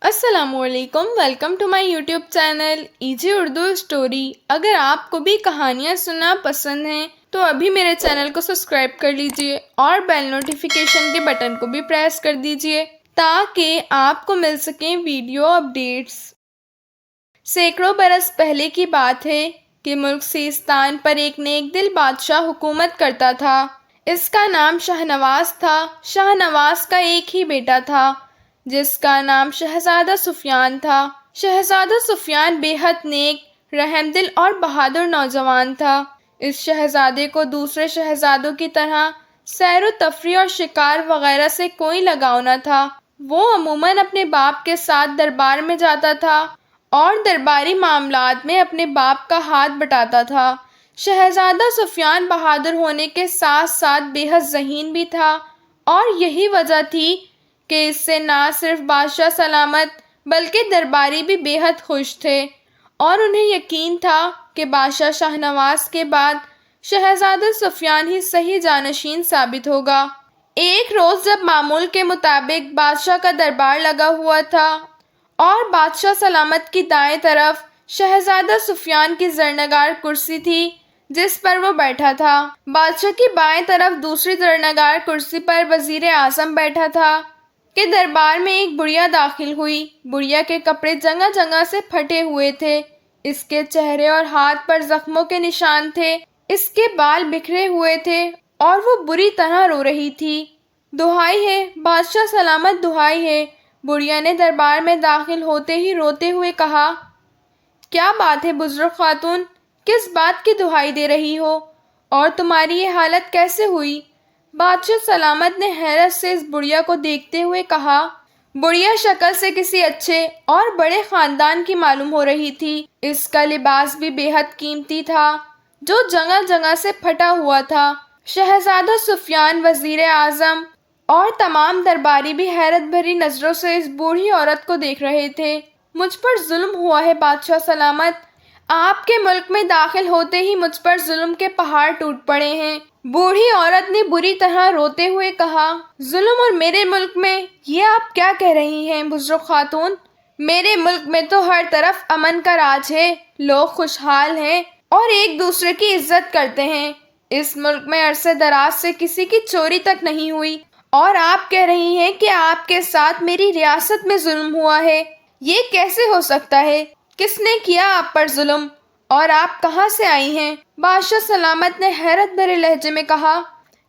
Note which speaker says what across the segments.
Speaker 1: السلام علیکم، welcome to my YouTube channel ایجی اردو اسٹوری۔ اگر آپ کو بھی کہانیاں سننا پسند ہیں تو ابھی میرے چینل کو سبسکرائب کر لیجئے اور بیل نوٹیفیکیشن کے بٹن کو بھی پریس کر دیجئے تاکہ آپ کو مل سکیں ویڈیو اپڈیٹس۔ سینکڑوں برس پہلے کی بات ہے کہ ملک سیستان پر ایک نیک دل بادشاہ حکومت کرتا تھا۔ اس کا نام شاہ نواز تھا۔ شاہ نواز کا ایک ہی بیٹا تھا جس کا نام شہزادہ سفیان تھا۔ شہزادہ سفیان بے حد نیک، رحم دل اور بہادر نوجوان تھا۔ اس شہزادے کو دوسرے شہزادوں کی طرح سیر و تفریح اور شکار وغیرہ سے کوئی لگاؤ نہ تھا۔ وہ عموماً اپنے باپ کے ساتھ دربار میں جاتا تھا اور درباری معاملات میں اپنے باپ کا ہاتھ بٹاتا تھا۔ شہزادہ سفیان بہادر ہونے کے ساتھ ساتھ بے حد ذہین بھی تھا اور یہی وجہ تھی کہ اس سے نہ صرف بادشاہ سلامت بلکہ درباری بھی بے حد خوش تھے اور انہیں یقین تھا کہ بادشاہ شاہ نواز کے بعد شہزادہ سفیان ہی صحیح جانشین ثابت ہوگا۔ ایک روز جب معمول کے مطابق بادشاہ کا دربار لگا ہوا تھا اور بادشاہ سلامت کی دائیں طرف شہزادہ سفیان کی زرنگار کرسی تھی جس پر وہ بیٹھا تھا، بادشاہ کی بائیں طرف دوسری زرنگار کرسی پر وزیر اعظم بیٹھا تھا کہ دربار میں ایک بڑھیا داخل ہوئی۔ بڑھیا کے کپڑے جگہ جگہ سے پھٹے ہوئے تھے، اس کے چہرے اور ہاتھ پر زخموں کے نشان تھے، اس کے بال بکھرے ہوئے تھے اور وہ بری طرح رو رہی تھی۔ دہائی ہے بادشاہ سلامت، دہائی ہے، بڑھیا نے دربار میں داخل ہوتے ہی روتے ہوئے کہا۔ کیا بات ہے بزرگ خاتون، کس بات کی دہائی دے رہی ہو اور تمہاری یہ حالت کیسے ہوئی؟ بادشاہ سلامت نے حیرت سے اس بڑھیا کو دیکھتے ہوئے کہا۔ بڑھیا شکل سے کسی اچھے اور بڑے خاندان کی معلوم ہو رہی تھی۔ اس کا لباس بھی بے حد قیمتی تھا جو جگہ جگہ سے پھٹا ہوا تھا۔ شہزادہ سفیان، وزیر اعظم اور تمام درباری بھی حیرت بھری نظروں سے اس بوڑھی عورت کو دیکھ رہے تھے۔ مجھ پر ظلم ہوا ہے بادشاہ سلامت، آپ کے ملک میں داخل ہوتے ہی مجھ پر ظلم کے پہاڑ ٹوٹ پڑے ہیں۔ بوڑھی عورت نے بری طرح روتے ہوئے کہا۔ ظلم اور میرے ملک میں، یہ آپ کیا کہہ رہی ہیں بزرگ خاتون؟ میرے ملک میں تو ہر طرف امن کا راج ہے، لوگ خوشحال ہیں اور ایک دوسرے کی عزت کرتے ہیں۔ اس ملک میں عرصے دراز سے کسی کی چوری تک نہیں ہوئی اور آپ کہہ رہی ہیں کہ آپ کے ساتھ میری ریاست میں ظلم ہوا ہے۔ یہ کیسے ہو سکتا ہے؟ کس نے کیا آپ پر ظلم اور آپ کہاں سے آئی ہیں؟ بادشاہ سلامت نے حیرت بھرے لہجے میں کہا۔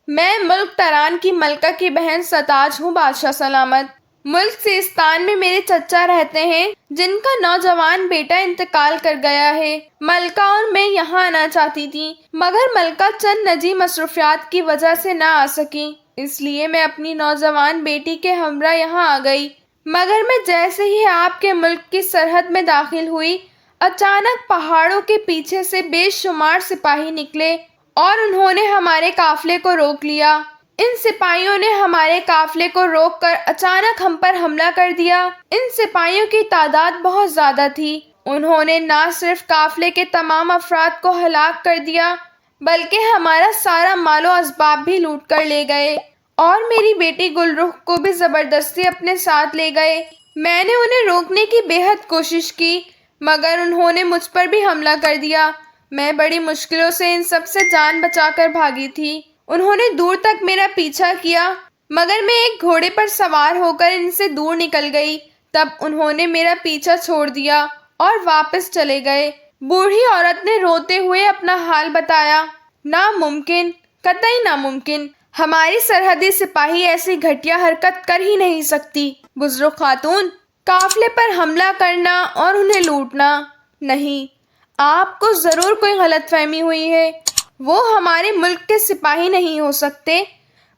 Speaker 1: میں ملک تران کی ملکہ کی بہن ستاج ہوں بادشاہ سلامت۔ ملک سیستان میں میرے چچا رہتے ہیں جن کا نوجوان بیٹا انتقال کر گیا ہے۔ ملکہ اور میں یہاں آنا چاہتی تھی مگر ملکہ چند نجی مصروفیات کی وجہ سے نہ آ سکی، اس لیے میں اپنی نوجوان بیٹی کے ہمراہ یہاں آ گئی۔ مگر میں جیسے ہی آپ کے ملک کی سرحد میں داخل ہوئی، اچانک پہاڑوں کے پیچھے سے بے شمار سپاہی نکلے اور انہوں نے ہمارے قافلے کو روک لیا۔ ان سپاہیوں نے ہمارے قافلے کو روک کر اچانک ہم پر حملہ کر دیا۔ ان سپاہیوں کی تعداد بہت زیادہ تھی، انہوں نے نہ صرف قافلے کے تمام افراد کو ہلاک کر دیا بلکہ ہمارا سارا مال و اسباب بھی لوٹ کر لے گئے اور میری بیٹی گل رخ کو بھی زبردستی اپنے ساتھ لے گئے۔ میں نے انہیں روکنے کی بے حد کوشش کی مگر انہوں نے مجھ پر بھی حملہ کر دیا۔ میں بڑی مشکلوں سے ان سب سے جان بچا کر بھاگی تھی۔ انہوں نے دور تک میرا پیچھا کیا مگر میں ایک گھوڑے پر سوار ہو کر ان سے دور نکل گئی، تب انہوں نے میرا پیچھا چھوڑ دیا اور واپس چلے گئے۔ بوڑھی عورت نے روتے ہوئے اپنا حال بتایا۔ ناممکن، قطعی ناممکن، ہماری سرحدی سپاہی ایسی گھٹیا حرکت کر ہی نہیں سکتی۔ بزرگ خاتون، قافلے پر حملہ کرنا اور انہیں لوٹنا نہیں، آپ کو ضرور کوئی غلط فہمی ہوئی ہے، وہ ہمارے ملک کے سپاہی نہیں ہو سکتے۔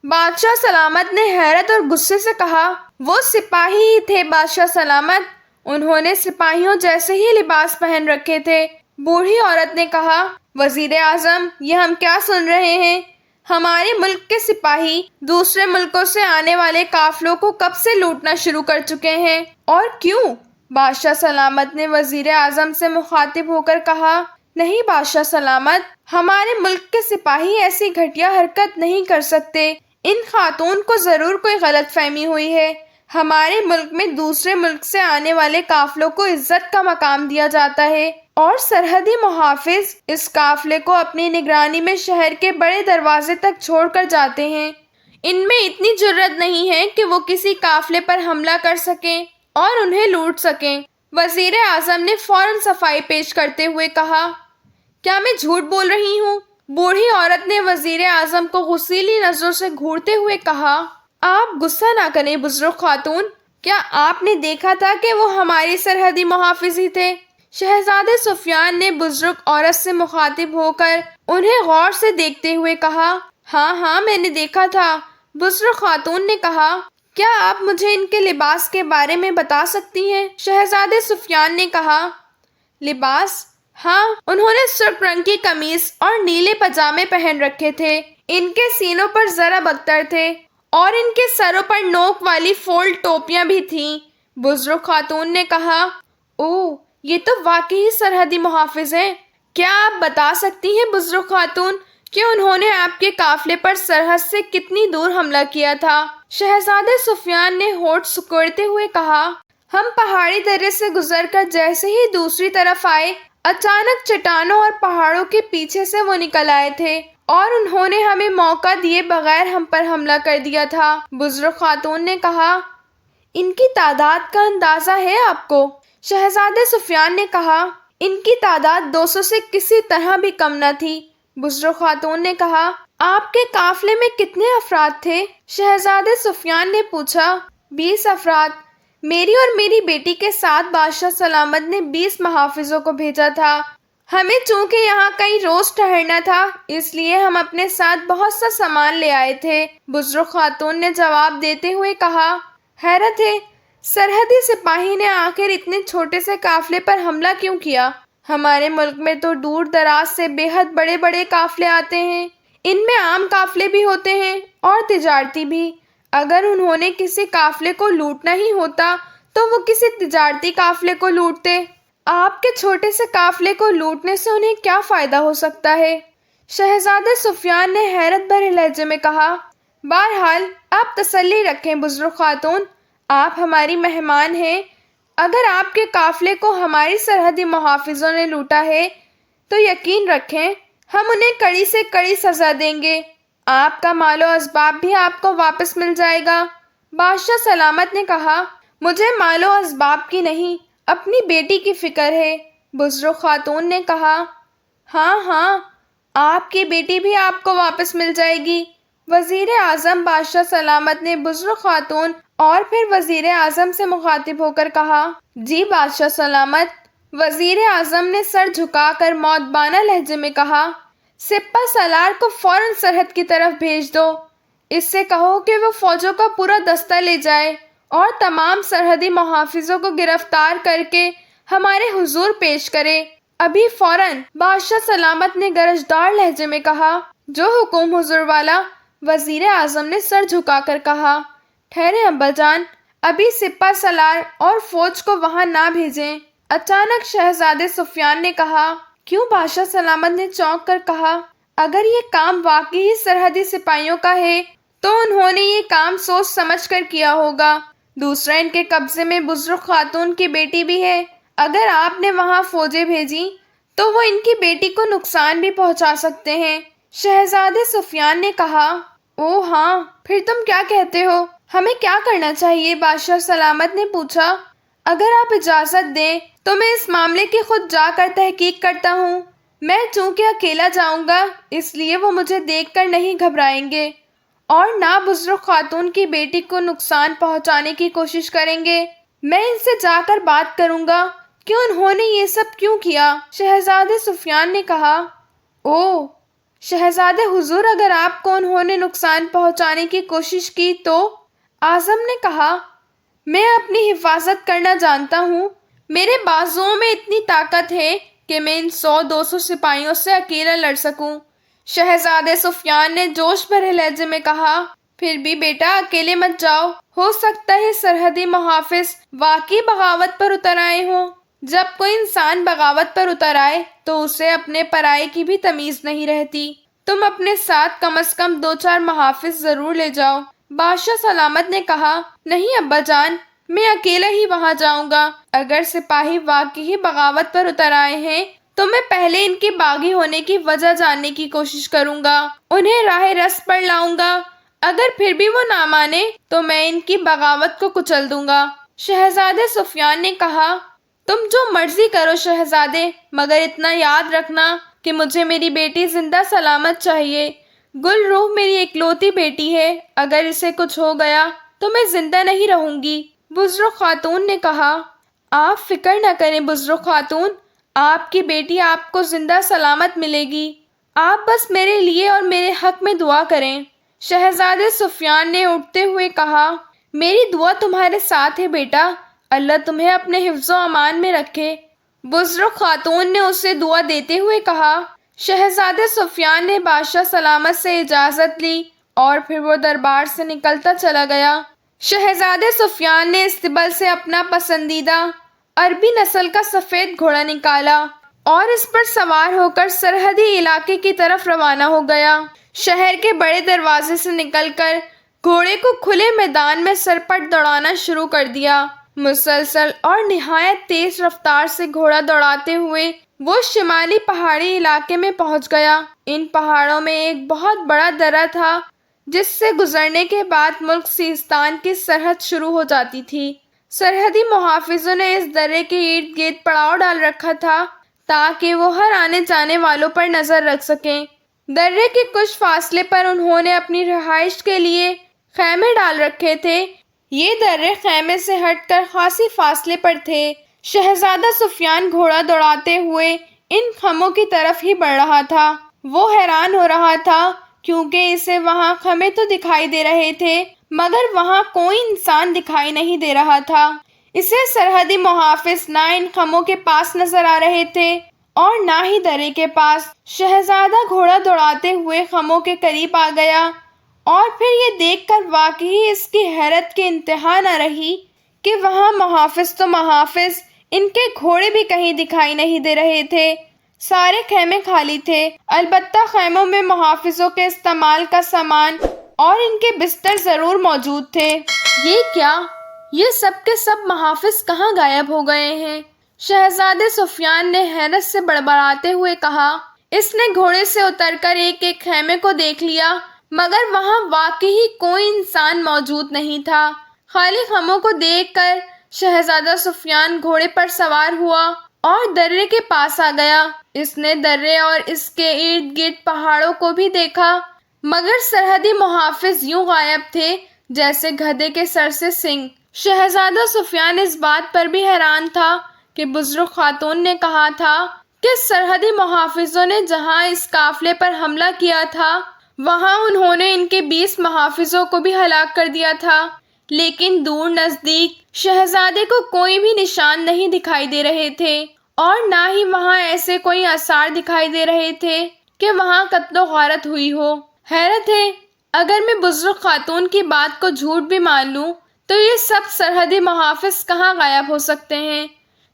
Speaker 1: بادشاہ سلامت نے حیرت اور غصے سے کہا۔ وہ سپاہی ہی تھے بادشاہ سلامت، انہوں نے سپاہیوں جیسے ہی لباس پہن رکھے تھے۔ بوڑھی عورت نے کہا۔ وزیر اعظم، یہ ہم کیا سن رہے ہیں؟ ہمارے ملک کے سپاہی دوسرے ملکوں سے آنے والے قافلوں کو کب سے لوٹنا شروع کر چکے ہیں اور کیوں؟ بادشاہ سلامت نے وزیر اعظم سے مخاطب ہو کر کہا۔ نہیں بادشاہ سلامت، ہمارے ملک کے سپاہی ایسی گھٹیا حرکت نہیں کر سکتے، ان خاتون کو ضرور کوئی غلط فہمی ہوئی ہے۔ ہمارے ملک میں دوسرے ملک سے آنے والے قافلوں کو عزت کا مقام دیا جاتا ہے اور سرحدی محافظ اس قافلے کو اپنی نگرانی میں شہر کے بڑے دروازے تک چھوڑ کر جاتے ہیں۔ ان میں اتنی جرأت نہیں ہے کہ وہ کسی قافلے پر حملہ کر سکیں اور انہیں لوٹ سکیں۔ وزیر اعظم نے فوراً صفائی پیش کرتے ہوئے کہا، کیا میں جھوٹ بول رہی ہوں؟ بوڑھی عورت نے وزیر اعظم کو غصیلی نظروں سے گھورتے ہوئے کہا، آپ غصہ نہ کریں بزرگ خاتون، کیا آپ نے دیکھا تھا کہ وہ ہماری سرحدی محافظ ہی تھے؟ شہزادے سفیان نے بزرگ عورت سے مخاطب ہو کر انہیں غور سے دیکھتے ہوئے کہا، ہاں ہاں میں نے دیکھا تھا۔ بزرگ خاتون نے کہا، کیا آپ مجھے ان کے لباس کے بارے میں بتا سکتی ہیں؟ شہزادے سفیان نے کہا، لباس؟ ہاں، انہوں نے سرخ رنگ کی قمیص اور نیلے پاجامے پہن رکھے تھے۔ ان کے سینوں پر ضرب اختر تھے اور ان کے سروں پر نوک والی فولڈ ٹوپیاں بھی تھیں۔ بزرگ خاتون نے کہا، اوہ، یہ تو واقعی سرحدی محافظ ہیں۔ کیا آپ بتا سکتی ہیں بزرگ خاتون کہ انہوں نے آپ کے قافلے پر سرحد سے کتنی دور حملہ کیا تھا؟ شہزادے سفیان نے ہونٹ سکوڑتے ہوئے کہا، ہم پہاڑی درے سے گزر کر جیسے ہی دوسری طرف آئے، اچانک چٹانوں اور پہاڑوں کے پیچھے سے وہ نکل آئے تھے اور انہوں نے ہمیں موقع دیے بغیر ہم پر حملہ کر دیا تھا۔ بزرگ خاتون نے کہا، ان کی تعداد کا اندازہ ہے آپ کو؟ شہزادے سفیان نے کہا، ان کی تعداد 200 سے کسی طرح بھی کم نہ تھی۔ بزرگ خاتون نے کہا، آپ کے قافلے میں کتنے افراد تھے؟ شہزادے سفیان نے پوچھا، 20 افراد۔ میری اور میری بیٹی کے ساتھ بادشاہ سلامت نے 20 محافظوں کو بھیجا تھا۔ ہمیں چونکہ یہاں کئی روز ٹھہرنا تھا، اس لیے ہم اپنے ساتھ بہت سا سامان لے آئے تھے۔ بزرگ خاتون نے جواب دیتے ہوئے کہا، حیرت ہے، سرحدی سپاہی نے آخر اتنے چھوٹے سے قافلے پر حملہ کیوں کیا؟ ہمارے ملک میں تو دور دراز سے بے حد بڑے بڑے قافلے آتے ہیں۔ ان میں عام قافلے بھی ہوتے ہیں اور تجارتی بھی۔ اگر انہوں نے کسی قافلے کو لوٹنا ہی ہوتا تو وہ کسی تجارتی قافلے کو لوٹتے۔ آپ کے چھوٹے سے قافلے کو لوٹنے سے انہیں کیا فائدہ ہو سکتا ہے؟ شہزادے سفیان نے حیرت بھرے لہجے میں کہا، بہرحال آپ تسلی رکھیں بزرگ خاتون، آپ ہماری مہمان ہیں۔ اگر آپ کے قافلے کو ہماری سرحدی محافظوں نے لوٹا ہے تو یقین رکھیں ہم انہیں کڑی سے کڑی سزا دیں گے۔ آپ کا مال و اسباب بھی آپ کو واپس مل جائے گا۔ بادشاہ سلامت نے کہا، مجھے مال و اسباب کی نہیں، اپنی بیٹی کی فکر ہے۔ بزرگ خاتون نے کہا، ہاں ہاں، آپ کی بیٹی بھی آپ کو واپس مل جائے گی۔ وزیر اعظم بادشاہ سلامت نے بزرگ خاتون اور پھر وزیر اعظم سے مخاطب ہو کر کہا، جی بادشاہ سلامت۔ وزیر اعظم نے سر جھکا کر مؤدبانہ لہجے میں کہا، سپہ سالار کو فوراً سرحد کی طرف بھیج دو۔ اس سے کہو کہ وہ فوجوں کا پورا دستہ لے جائے اور تمام سرحدی محافظوں کو گرفتار کر کے ہمارے حضور پیش کرے، ابھی فوراً۔ بادشاہ سلامت نے گرجدار لہجے میں کہا، جو حکم حضور والا۔ وزیر اعظم نے سر جھکا کر کہا، ٹھہریں ابا جان، ابھی سپہ سالار اور فوج کو وہاں نہ بھیجیں۔ اچانک شہزادے سفیان نے کہا، کیوں؟ بادشاہ سلامت نے چونک کر کہا، اگر یہ کام واقعی سرحدی سپاہیوں کا ہے تو انہوں نے یہ کام سوچ سمجھ کر کیا ہوگا۔ دوسرا، ان کے قبضے میں بزرگ خاتون کی بیٹی بھی ہے۔ اگر آپ نے وہاں فوجیں بھیجی تو وہ ان کی بیٹی کو نقصان بھی پہنچا سکتے ہیں۔ شہزادے سفیان نے کہا، اوہ ہاں، پھر تم کیا کہتے ہو؟ ہمیں کیا کرنا چاہیے؟ بادشاہ سلامت نے پوچھا۔ اگر آپ اجازت دیں تو میں اس معاملے کی خود جا کر تحقیق کرتا ہوں۔ میں چونکہ اکیلا جاؤں گا اس لیے وہ مجھے دیکھ کر نہیں گھبرائیں گے اور نہ بزرگ خاتون کی بیٹی کو نقصان پہنچانے کی کوشش کریں گے۔ میں ان سے جا کر بات کروں گا کہ انہوں نے یہ سب کیوں کیا۔ شہزادے سفیان نے کہا، اوہ شہزادے حضور، اگر آپ کو انہوں نے نقصان پہنچانے کی کوشش کی تو؟ اعظم نے کہا، میں اپنی حفاظت کرنا جانتا ہوں۔ میرے بازوؤں میں اتنی طاقت ہے کہ میں ان 100-200 سپاہیوں سے اکیلا لڑ سکوں۔ شہزادے سفیان نے جوش بھرے لہجے میں کہا، پھر بھی بیٹا اکیلے مت جاؤ، ہو سکتا ہے سرحدی محافظ واقعی بغاوت پر اتر آئے ہوں۔ جب کوئی انسان بغاوت پر اتر آئے تو اسے اپنے پرائے کی بھی تمیز نہیں رہتی۔ تم اپنے ساتھ کم از کم 2-4 محافظ ضرور لے جاؤ۔ بادشاہ سلامت نے کہا، نہیں ابا جان، میں اکیلا ہی وہاں جاؤں گا۔ اگر سپاہی واقعی بغاوت پر اتر آئے ہیں تو میں پہلے ان کے باغی ہونے کی وجہ جاننے کی کوشش کروں گا، انہیں راہ رست پر لاؤں گا۔ اگر پھر بھی وہ نہ مانے تو میں ان کی بغاوت کو کچل دوں گا۔ شہزادے سفیان نے کہا، تم جو مرضی کرو شہزادے، مگر اتنا یاد رکھنا کہ مجھے میری بیٹی زندہ سلامت چاہیے۔ گل روح میری اکلوتی بیٹی ہے، اگر اسے کچھ ہو گیا تو میں زندہ نہیں رہوں گی۔ بزرگ خاتون نے کہا، آپ فکر نہ کریں بزرگ خاتون، آپ کی بیٹی آپ کو زندہ سلامت ملے گی، آپ بس میرے لیے اور میرے حق میں دعا کریں۔ شہزادے سفیان نے اٹھتے ہوئے کہا، میری دعا تمہارے ساتھ ہے بیٹا، اللہ تمہیں اپنے حفظ و امان میں رکھے۔ بزرگ خاتون نے اسے دعا دیتے ہوئے کہا۔ شہزادے سفیان نے بادشاہ سلامت سے اجازت لی اور پھر وہ دربار سے نکلتا چلا گیا۔ شہزادے سفیان نے استبل سے اپنا پسندیدہ عربی نسل کا سفید گھوڑا نکالا اور اس پر سوار ہو کر سرحدی علاقے کی طرف روانہ ہو گیا۔ شہر کے بڑے دروازے سے نکل کر گھوڑے کو کھلے میدان میں سرپٹ دوڑانا شروع کر دیا۔ مسلسل اور نہایت تیز رفتار سے گھوڑا دوڑاتے ہوئے وہ شمالی پہاڑی علاقے میں پہنچ گیا۔ ان پہاڑوں میں ایک بہت بڑا درہ تھا جس سے گزرنے کے بعد ملک سیستان کی سرحد شروع ہو جاتی تھی۔ سرحدی محافظوں نے اس درے کے ارد گرد پڑاؤ ڈال رکھا تھا تاکہ وہ ہر آنے جانے والوں پر نظر رکھ سکیں۔ درے کے کچھ فاصلے پر انہوں نے اپنی رہائش کے لیے خیمے ڈال رکھے تھے۔ یہ درے خیمے سے ہٹ کر خاصی فاصلے پر تھے۔ شہزادہ سفیان گھوڑا دوڑاتے ہوئے ان خیموں کی طرف ہی بڑھ رہا تھا۔ وہ حیران ہو رہا تھا کیونکہ اسے وہاں خیمے تو دکھائی دے رہے تھے مگر وہاں کوئی انسان دکھائی نہیں دے رہا تھا۔ اسے سرحدی محافظ نہ ان خیموں کے پاس نظر آ رہے تھے اور نہ ہی درے کے پاس۔ شہزادہ گھوڑا دوڑاتے ہوئے خیموں کے قریب آ گیا اور پھر یہ دیکھ کر واقعی اس کی حیرت کی انتہا نہ رہی کہ وہاں محافظ تو محافظ، ان کے گھوڑے بھی کہیں دکھائی نہیں دے رہے تھے۔ سارے خیمے خالی تھے، البتہ خیموں میں محافظوں کے استعمال کا سامان اور ان کے بستر ضرور موجود تھے۔ یہ کیا؟ یہ سب کے سب محافظ کہاں غائب ہو گئے ہیں؟ شہزادے سفیان نے حیرت سے بڑبڑاتے ہوئے کہا۔ اس نے گھوڑے سے اتر کر ایک ایک خیمے کو دیکھ لیا مگر وہاں واقعی کوئی انسان موجود نہیں تھا۔ خالی خیموں کو دیکھ کر شہزادہ سفیان گھوڑے پر سوار ہوا اور درے کے پاس آ گیا۔ اس نے درے اور اس کے ارد گرد پہاڑوں کو بھی دیکھا مگر سرحدی محافظ یوں غائب تھے جیسے گدھے کے سر سے سنگ۔ شہزادہ سفیان اس بات پر بھی حیران تھا کہ بزرگ خاتون نے کہا تھا کہ سرحدی محافظوں نے جہاں اس قافلے پر حملہ کیا تھا وہاں انہوں نے ان کے 20 محافظوں کو بھی ہلاک کر دیا تھا، لیکن دور نزدیک شہزادے کو کوئی بھی نشان نہیں دکھائی دے رہے تھے اور نہ ہی وہاں ایسے کوئی آثار دکھائی دے رہے تھے کہ وہاں قتل و غارت ہوئی ہو۔ حیرت ہے، اگر میں بزرگ خاتون کی بات کو جھوٹ بھی مان لوں تو یہ سب سرحدی محافظ کہاں غائب ہو سکتے ہیں؟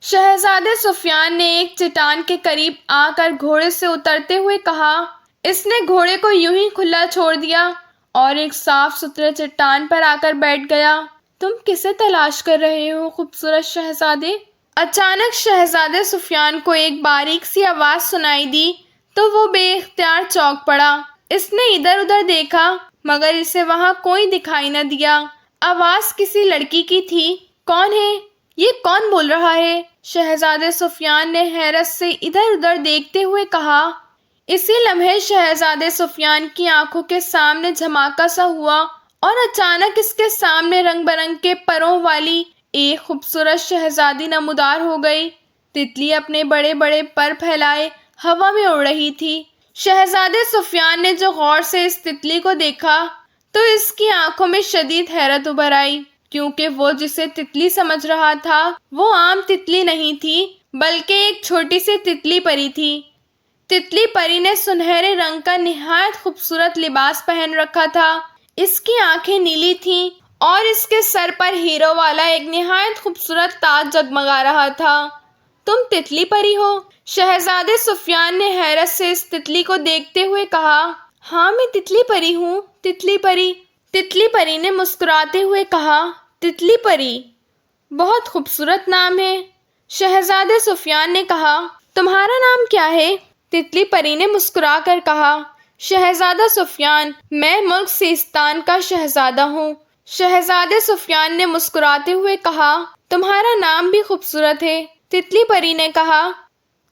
Speaker 1: شہزادے سفیان نے ایک چٹان کے قریب آ کر گھوڑے سے اترتے ہوئے کہا۔ اس نے گھوڑے کو یوں ہی کھلا چھوڑ دیا اور ایک صاف ستھرے چٹان پر آ کر بیٹھ گیا۔ تم کسے تلاش کر رہے ہو خوبصورت شہزادے؟ اچانک شہزادے سفیان کو ایک باریک سی آواز سنائی دی تو وہ بے اختیار چونک پڑا۔ اس نے ادھر ادھر دیکھا مگر اسے وہاں کوئی دکھائی نہ دیا۔ آواز کسی لڑکی کی تھی۔ کون ہے؟ یہ کون بول رہا ہے؟ شہزادے سفیان نے حیرت سے ادھر ادھر دیکھتے ہوئے کہا۔ اسی لمحے شہزادے سفیان کی آنکھوں کے سامنے دھماکہ سا ہوا اور اچانک اس کے سامنے رنگ برنگ کے پروں والی ایک خوبصورت شہزادی نمودار ہو گئی۔ تتلی اپنے بڑے بڑے پر پھیلائے ہوا میں اڑ رہی تھی۔ شہزادے سفیان نے جو غور سے اس تتلی کو دیکھا تو اس کی آنکھوں میں شدید حیرت ابھر آئی کیونکہ وہ جسے تتلی سمجھ رہا تھا وہ عام تتلی نہیں تھی بلکہ ایک چھوٹی سی تتلی پری تھی۔ تتلی پری نے سنہرے رنگ کا نہایت خوبصورت لباس پہن رکھا تھا۔ اس کی آنکھیں نیلی تھیں اور اس کے سر پر ہیروں والا ایک نہایت خوبصورت تاج جگمگا رہا تھا۔ تم تتلی پری ہو؟ شہزادے سفیان نے حیرت سے اس تتلی کو دیکھتے ہوئے کہا۔ ہاں میں تتلی پری ہوں، تتلی پری۔ تتلی پری نے مسکراتے ہوئے کہا، تتلی پری بہت خوبصورت نام ہے۔ شہزادے سفیان نے کہا، تمہارا نام کیا ہے؟ تتلی پری نے مسکرا کر کہا، شہزادہ سفیان، میں ملک سیستان کا شہزادہ ہوں۔ شہزادے سفیان نے مسکراتے ہوئے کہا، تمہارا نام بھی خوبصورت ہے۔ تتلی پری نے کہا،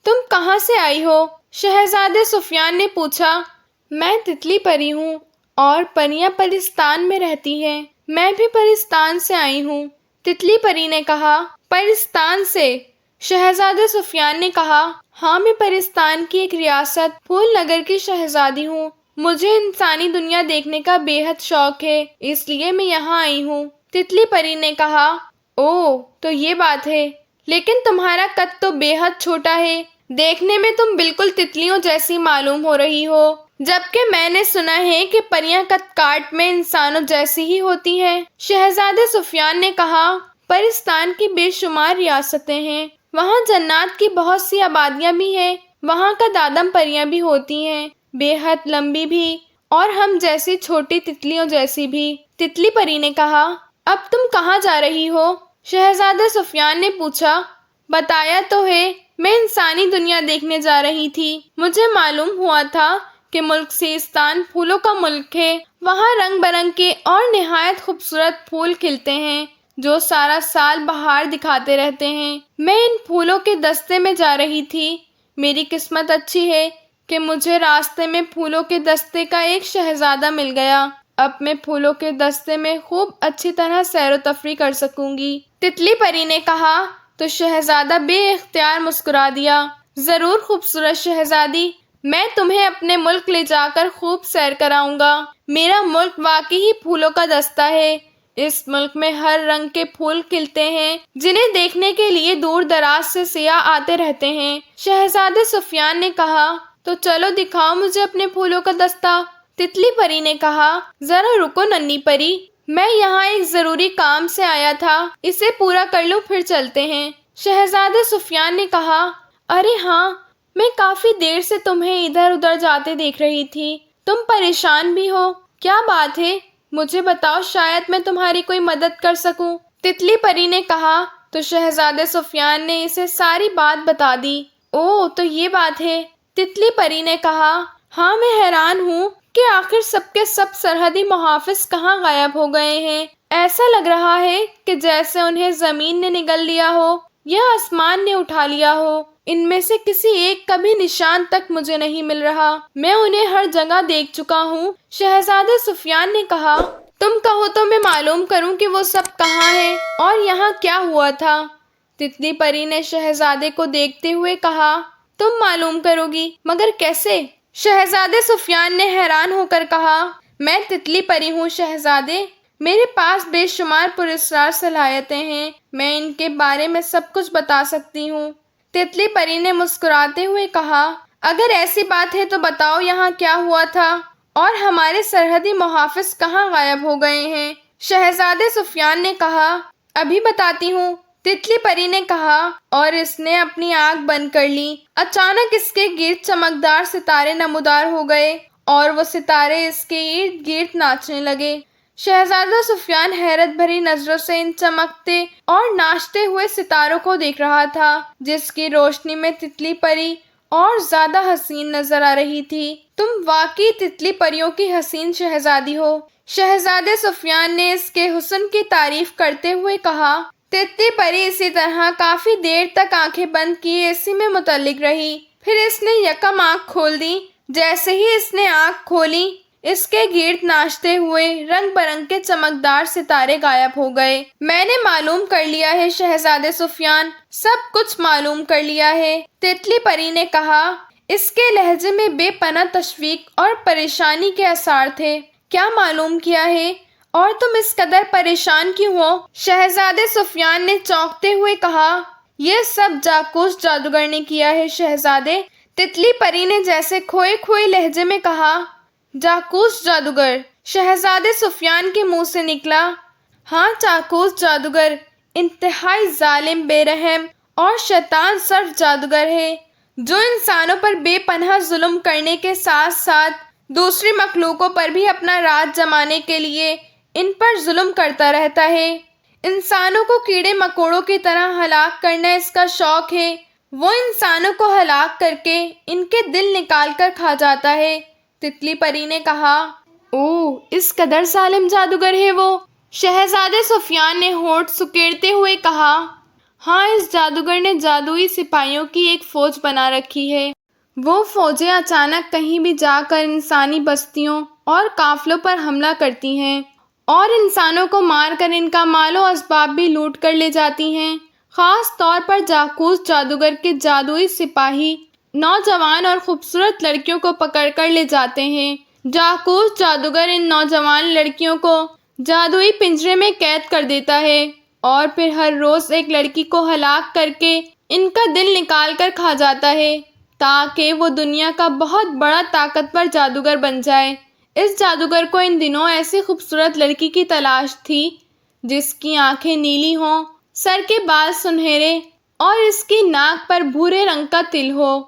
Speaker 1: تم کہاں سے آئی ہو؟ شہزادے سفیان نے پوچھا، میں تتلی پری ہوں اور پریاں پرستان میں رہتی ہیں۔ میں بھی پرستان سے آئی ہوں۔ تتلی پری نے کہا، پرستان سے؟ شہزادے سفیان نے کہا، ہاں، میں پرستان کی ایک ریاست پھول نگر کی شہزادی ہوں۔ مجھے انسانی دنیا دیکھنے کا بے حد شوق ہے، اس لیے میں یہاں آئی ہوں۔ تتلی پری نے کہا، اوہ، تو یہ بات ہے، لیکن تمہارا قد تو بے حد چھوٹا ہے۔ دیکھنے میں تم بالکل تتلیوں جیسی معلوم ہو رہی ہو، جبکہ میں نے سنا ہے کہ پریاں قد کاٹ میں انسانوں جیسی ہی ہوتی ہیں۔ شہزادے سفیان نے کہا، پرستان کی بے شمار ریاستیں ہیں، وہاں جنات کی بہت سی آبادیاں بھی ہیں، وہاں کا آدم پریاں بھی ہوتی ہیں، بے حد لمبی بھی اور ہم جیسی چھوٹی تتلیوں جیسی بھی۔ تتلی پری نے کہا، اب تم کہاں جا رہی ہو؟ شہزادہ سفیان نے پوچھا، بتایا تو ہے، میں انسانی دنیا دیکھنے جا رہی تھی۔ مجھے معلوم ہوا تھا کہ ملک سیستان پھولوں کا ملک ہے، وہاں رنگ برنگ کے اور نہایت خوبصورت پھول کھلتے ہیں جو سارا سال بہار دکھاتے رہتے ہیں۔ میں ان پھولوں کے دستے میں جا رہی تھی۔ میری قسمت اچھی ہے کہ مجھے راستے میں پھولوں کے دستے کا ایک شہزادہ مل گیا۔ اب میں پھولوں کے دستے میں خوب اچھی طرح سیر و تفریح کر سکوں گی۔ تتلی پری نے کہا تو شہزادہ بے اختیار مسکرا دیا، ضرور خوبصورت شہزادی، میں تمہیں اپنے ملک لے جا کر خوب سیر کراؤں گا۔ میرا ملک واقعی ہی پھولوں کا دستہ ہے۔ اس ملک میں ہر رنگ کے پھول کھلتے ہیں جنہیں دیکھنے کے لیے دور دراز سے سیاح آتے رہتے ہیں۔ شہزادے سفیان نے کہا، تو چلو دکھاؤ مجھے اپنے پھولوں کا دستہ۔ تتلی پری نے کہا، ذرا رکو ننھی پری، میں یہاں ایک ضروری کام سے آیا تھا، اسے پورا کر لوں پھر چلتے ہیں۔ شہزادے سفیان نے کہا، ارے ہاں، میں کافی دیر سے تمہیں ادھر ادھر جاتے دیکھ رہی تھی، تم پریشان بھی ہو، کیا بات ہے؟ مجھے بتاؤ، شاید میں تمہاری کوئی مدد کر سکوں۔ تتلی پری نے کہا تو شہزادے سفیان نے اسے ساری بات بتا دی۔ اوہ، تو یہ بات ہے۔ تتلی پری نے کہا، ہاں، میں حیران ہوں کہ آخر سب کے سب سرحدی محافظ کہاں غائب ہو گئے ہیں۔ ایسا لگ رہا ہے کہ جیسے انہیں زمین نے نگل لیا ہو یا آسمان نے اٹھا لیا ہو۔ ان میں سے کسی ایک کا بھی نشان تک مجھے نہیں مل رہا۔ میں انہیں ہر جگہ دیکھ چکا ہوں۔ شہزادے سفیان نے کہا، تم کہو تو میں معلوم کروں کہ وہ سب کہاں ہیں اور یہاں کیا ہوا تھا۔ تتلی پری نے شہزادے کو دیکھتے ہوئے کہا، تم معلوم کرو گی، مگر کیسے؟ شہزادے سفیان نے حیران ہو کر کہا، میں تتلی پری ہوں شہزادے، میرے پاس بے شمار پراسرار صلاحیتیں ہیں، میں ان کے بارے میں سب کچھ بتا سکتی ہوں۔ تتلی پری نے مسکراتے ہوئے کہا، اگر ایسی بات ہے تو بتاؤ یہاں کیا ہوا تھا اور ہمارے سرحدی محافظ کہاں غائب ہو گئے ہیں؟ شہزادے سفیان نے کہا، ابھی بتاتی ہوں۔ تتلی پری نے کہا اور اس نے اپنی آنکھ بند کر لی۔ اچانک اس کے گرد چمکدار ستارے نمودار ہو گئے اور وہ ستارے اس کے ارد گرد ناچنے لگے۔ شہزادہ سفیان حیرت بھری نظروں سے ان چمکتے اور ناچتے ہوئے ستاروں کو دیکھ رہا تھا، جس کی روشنی میں تتلی پری اور زیادہ حسین نظر آ رہی تھی۔ تم واقعی تتلی پریوں کی حسین شہزادی ہو۔ شہزادے سفیان نے اس کے حسن کی تعریف کرتے ہوئے کہا۔ تتلی پری اسی طرح کافی دیر تک آنکھیں بند کیے اسی میں متعلق رہی، پھر اس نے یکم آنکھ کھول دی۔ جیسے ہی اس نے آنکھ کھولی، اس کے گرد ناچتے ہوئے رنگ برنگ کے چمکدار ستارے غائب ہو گئے۔ میں نے معلوم کر لیا ہے شہزادے سفیان، سب کچھ معلوم کر لیا ہے، تتلی پری نے کہا۔ اس کے لہجے میں بے پناہ تشویق اور پریشانی کے آثار تھے۔ کیا معلوم کیا ہے اور تم اس قدر پریشان کیوں ہو؟ شہزادے سفیان نے چونکتے ہوئے کہا، یہ سب جاکوس جادوگر نے کیا ہے شہزادے۔ تتلی پری نے جیسے کھوئے کھوئے لہجے میں کہا، جاکوس جادوگر؟ شہزادے سفیان کے منہ سے نکلا، ہاں، جاکوس جادوگر انتہائی ظالم، بے رحم اور شیطان صرف جادوگر ہے، جو انسانوں پر بے پناہ ظلم کرنے کے ساتھ ساتھ دوسری مخلوقوں پر بھی اپنا راج جمانے کے لیے ان پر ظلم کرتا رہتا ہے۔ انسانوں کو کیڑے مکوڑوں کی طرح ہلاک کرنا اس کا شوق ہے۔ وہ انسانوں کو ہلاک کر کے ان کے دل نکال کر کھا جاتا ہے۔ تتلی پری نے کہا، اوہ، اس قدر ظالم جادوگر ہے وہ؟ شہزادے سفیان نے ہونٹ سکیڑتے ہوئے کہا، ہاں، اس جادوگر نے جادوئی سپاہیوں کی ایک فوج بنا رکھی ہے۔ وہ فوجیں اچانک کہیں بھی جا کر انسانی بستیوں اور قافلوں پر حملہ کرتی ہیں اور انسانوں کو مار کر ان کا مال و اسباب بھی لوٹ کر لے جاتی ہیں۔ خاص طور پر جاکوس جادوگر کے جادوئی سپاہی نوجوان اور خوبصورت لڑکیوں کو پکڑ کر لے جاتے ہیں۔ جاکوس جادوگر ان نوجوان لڑکیوں کو جادوئی پنجرے میں قید کر دیتا ہے اور پھر ہر روز ایک لڑکی کو ہلاک کر کے ان کا دل نکال کر کھا جاتا ہے تاکہ وہ دنیا کا بہت بڑا طاقتور جادوگر بن جائے۔ اس جادوگر کو ان دنوں ایسی خوبصورت لڑکی کی تلاش تھی جس کی آنکھیں نیلی ہوں، سر کے بال سنہرے اور اس کی ناک پر بھورے رنگ کا تل ہو۔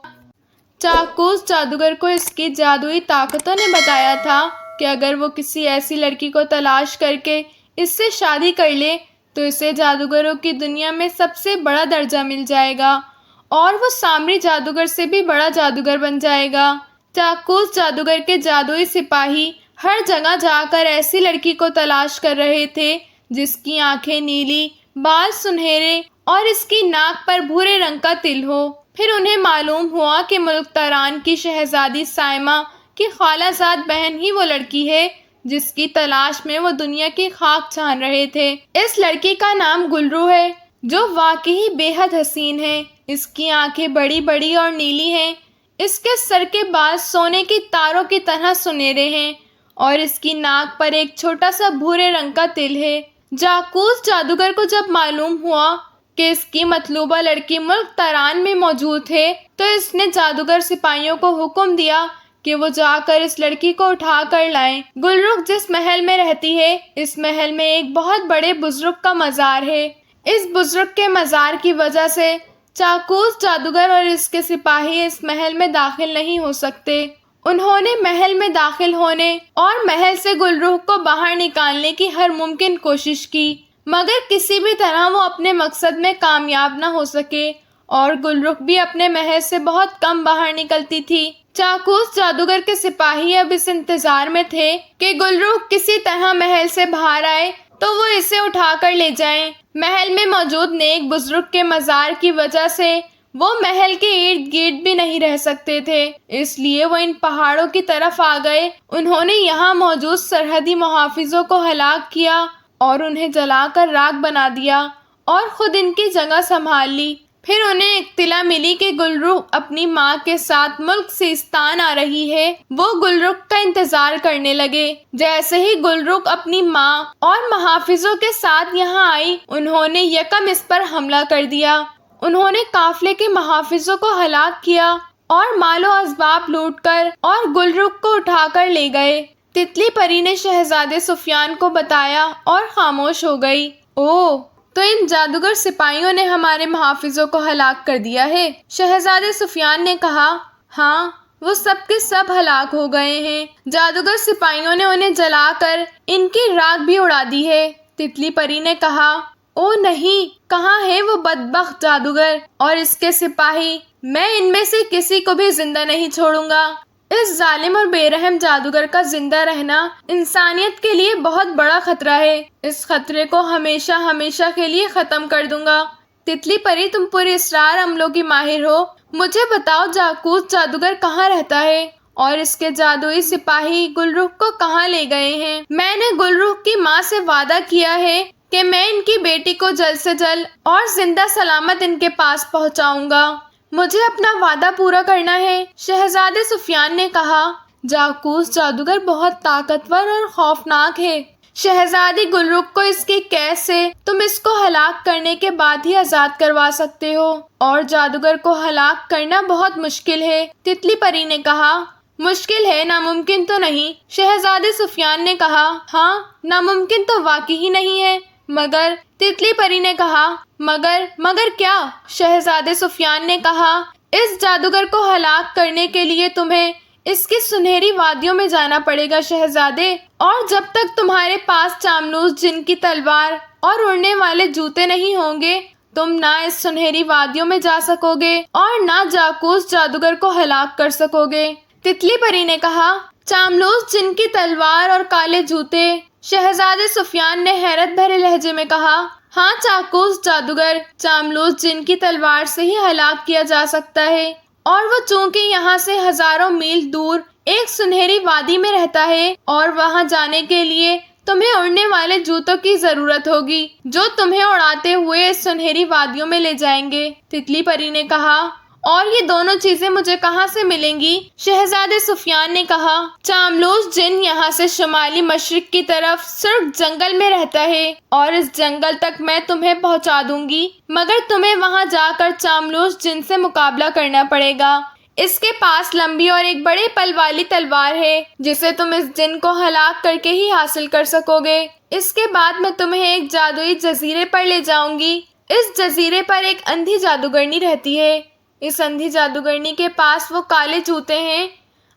Speaker 1: جاکوس جادوگر کو اس کی جادوئی طاقتوں نے بتایا تھا کہ اگر وہ کسی ایسی لڑکی کو تلاش کر کے اس سے شادی کر لے تو اسے جادوگروں کی دنیا میں سب سے بڑا درجہ مل جائے گا اور وہ سامری جادوگر سے بھی بڑا جادوگر بن جائے گا۔ جاکوس جادوگر کے جادوئی سپاہی ہر جگہ جا کر ایسی لڑکی کو تلاش کر رہے تھے جس کی آنکھیں نیلی، بال سنہرے اور اس کی ناک پر بھورے رنگ کا تل ہو۔ پھر انہیں معلوم ہوا کہ ملک تران کی شہزادی سائمہ کی خالہ زاد بہن ہی وہ لڑکی ہے جس کی تلاش میں وہ دنیا کی خاک چھان رہے تھے۔ اس لڑکی کا نام گلرو ہے جو واقعی بے حد حسین ہے۔ اس کی آنکھیں بڑی بڑی اور نیلی ہیں، اس کے سر کے بال سونے کی تاروں کی طرح سنہرے ہیں اور اس کی ناک پر ایک چھوٹا سا بھورے رنگ کا تل ہے۔ جاکوس جادوگر کو جب معلوم ہوا کہ اس کی مطلوبہ لڑکی ملک تران میں موجود ہے تو اس نے جادوگر سپاہیوں کو حکم دیا کہ وہ جا کر اس لڑکی کو اٹھا کر لائیں۔ گلرخ جس محل میں رہتی ہے اس محل میں ایک بہت بڑے بزرگ کا مزار ہے۔ اس بزرگ کے مزار کی وجہ سے جاکوس جادوگر اور اس کے سپاہی اس محل میں داخل نہیں ہو سکتے۔ انہوں نے محل میں داخل ہونے اور محل سے گلرخ کو باہر نکالنے کی ہر ممکن کوشش کی مگر کسی بھی طرح وہ اپنے مقصد میں کامیاب نہ ہو سکے اور گلرخ بھی اپنے محل سے بہت کم باہر نکلتی تھی۔ جاکوس جادوگر کے سپاہی اب اس انتظار میں تھے کہ گلرخ کسی طرح محل سے باہر آئے تو وہ اسے اٹھا کر لے جائیں۔ محل میں موجود نیک بزرگ کے مزار کی وجہ سے وہ محل کے ارد گرد بھی نہیں رہ سکتے تھے، اس لیے وہ ان پہاڑوں کی طرف آ گئے۔ انہوں نے یہاں موجود سرحدی محافظوں کو ہلاک کیا اور انہیں جلا کر راکھ بنا دیا اور خود ان کی جگہ سنبھال لی۔ پھر انہیں اطلاع ملی کہ گلرخ اپنی ماں کے ساتھ ملک سیستان آ رہی ہے۔ وہ گلرخ کا انتظار کرنے لگے۔ جیسے ہی گلرخ اپنی ماں اور محافظوں کے ساتھ یہاں آئی انہوں نے یکم اس پر حملہ کر دیا۔ انہوں نے قافلے کے محافظوں کو ہلاک کیا اور مال و اسباب لوٹ کر اور گلرخ کو اٹھا کر لے گئے۔ تتلی پری نے شہزادے سفیان کو بتایا اور خاموش ہو گئی۔ اوہ، تو ان جادوگر سپاہیوں نے ہمارے محافظوں کو ہلاک کر دیا ہے؟ شہزادے سفیان نے کہا، ہاں، وہ سب کے سب ہلاک ہو گئے ہیں۔ جادوگر سپاہیوں نے انہیں جلا کر ان کی راکھ بھی اڑا دی ہے۔ تتلی پری نے کہا، او نہیں، کہاں ہے وہ بدبخت جادوگر اور اس کے سپاہی؟ میں ان میں سے کسی کو بھی زندہ نہیں چھوڑوں گا۔ اس ظالم اور بے رحم جادوگر کا زندہ رہنا انسانیت کے لیے بہت بڑا خطرہ ہے۔ اس خطرے کو ہمیشہ ہمیشہ کے لیے ختم کر دوں گا۔ تتلی پری، تم پورے اسرار عملوں کی ماہر ہو، مجھے بتاؤ جاکوس جادوگر کہاں رہتا ہے اور اس کے جادوئی سپاہی گلرخ کو کہاں لے گئے ہیں؟ میں نے گلرخ کی ماں سے وعدہ کیا ہے کہ میں ان کی بیٹی کو جلد سے جلد اور زندہ سلامت ان کے پاس پہنچاؤں گا۔ مجھے اپنا وعدہ پورا کرنا ہے۔ شہزادے سفیان نے کہا، جاکوس جادوگر بہت طاقتور اور خوفناک ہے۔ شہزادی گلرخ کو اس کی قید سے تم اس کو ہلاک کرنے کے بعد ہی آزاد کروا سکتے ہو اور جادوگر کو ہلاک کرنا بہت مشکل ہے۔ تتلی پری نے کہا، مشکل ہے، ناممکن تو نہیں۔ شہزادے سفیان نے کہا، ہاں، ناممکن تو واقعی ہی نہیں ہے، مگر تتلی پری نے کہا، مگر کیا؟ شہزادے سفیان نے کہا، اس جادوگر کو ہلاک کرنے کے لیے تمہیں اس کی سنہری وادیوں میں جانا پڑے گا شہزادے، اور جب تک تمہارے پاس چاملوس جن کی تلوار اور اڑنے والے جوتے نہیں ہوں گے تم نہ اس سنہری وادیوں میں جا سکو گے اور نہ جاکوس جادوگر کو ہلاک کر سکو گے۔ تتلی پری نے کہا، چاملوس جن کی تلوار اور کالے جوتے؟ شہزادے سفیان نے حیرت بھرے لہجے میں کہا، ہاں جاکوس جادوگر، چاملوس جن کی تلوار سے ہی ہلاک کیا جا سکتا ہے، اور وہ چونکہ یہاں سے ہزاروں میل دور ایک سنہری وادی میں رہتا ہے اور وہاں جانے کے لیے تمہیں اڑنے والے جوتوں کی ضرورت ہوگی جو تمہیں اڑاتے ہوئے اس سنہری وادیوں میں لے جائیں گے۔ تتلی پری نے کہا، اور یہ دونوں چیزیں مجھے کہاں سے ملیں گی؟ شہزادے سفیان نے کہا، چاملوس جن یہاں سے شمالی مشرق کی طرف سرخ جنگل میں رہتا ہے اور اس جنگل تک میں تمہیں پہنچا دوں گی، مگر تمہیں وہاں جا کر چاملوس جن سے مقابلہ کرنا پڑے گا۔ اس کے پاس لمبی اور ایک بڑے پل والی تلوار ہے جسے تم اس جن کو ہلاک کر کے ہی حاصل کر سکو گے۔ اس کے بعد میں تمہیں ایک جادوئی جزیرے پر لے جاؤں گی۔ اس جزیرے پر ایک اندھی جادوگرنی رہتی ہے۔ اس اندھی جادوگرنی کے پاس وہ کالے جوتے ہیں۔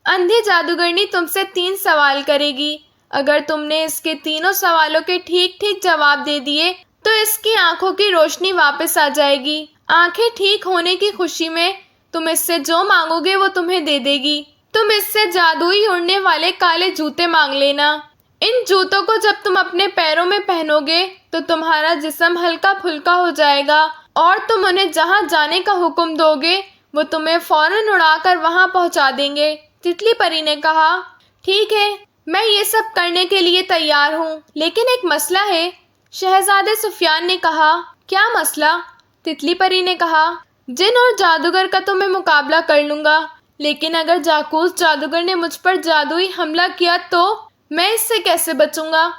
Speaker 1: اندھی جادوگرنی تم سے 3 سوال کرے گی۔ اگر تم نے اس کے تینوں سوالوں کے ٹھیک ٹھیک جواب دے دیے تو اس کی آنکھوں کی روشنی واپس آ جائے گی۔ آنکھیں ٹھیک ہونے کی خوشی میں تم اس سے جو مانگو گے وہ تمہیں دے دے گی۔ تم اس سے جادوئی اڑنے والے کالے جوتے مانگ لینا۔ ان جوتوں کو جب تم اپنے پیروں میں پہنو گے تو تمہارا جسم ہلکا پھلکا ہو جائے گا اور تم انہیں جہاں جانے کا حکم دو گے وہ تمہیں فوراً اڑا کر وہاں پہنچا دیں گے۔ تتلی پری نے کہا، ٹھیک ہے، میں یہ سب کرنے کے لیے تیار ہوں، لیکن ایک مسئلہ ہے۔ شہزادے سفیان نے کہا، کیا مسئلہ؟ تتلی پری نے کہا، جن اور جادوگر کا تو میں مقابلہ کر لوں گا، لیکن اگر جاکوس جادوگر نے مجھ پر جادوئی حملہ کیا تو میں اس سے کیسے بچوں گا؟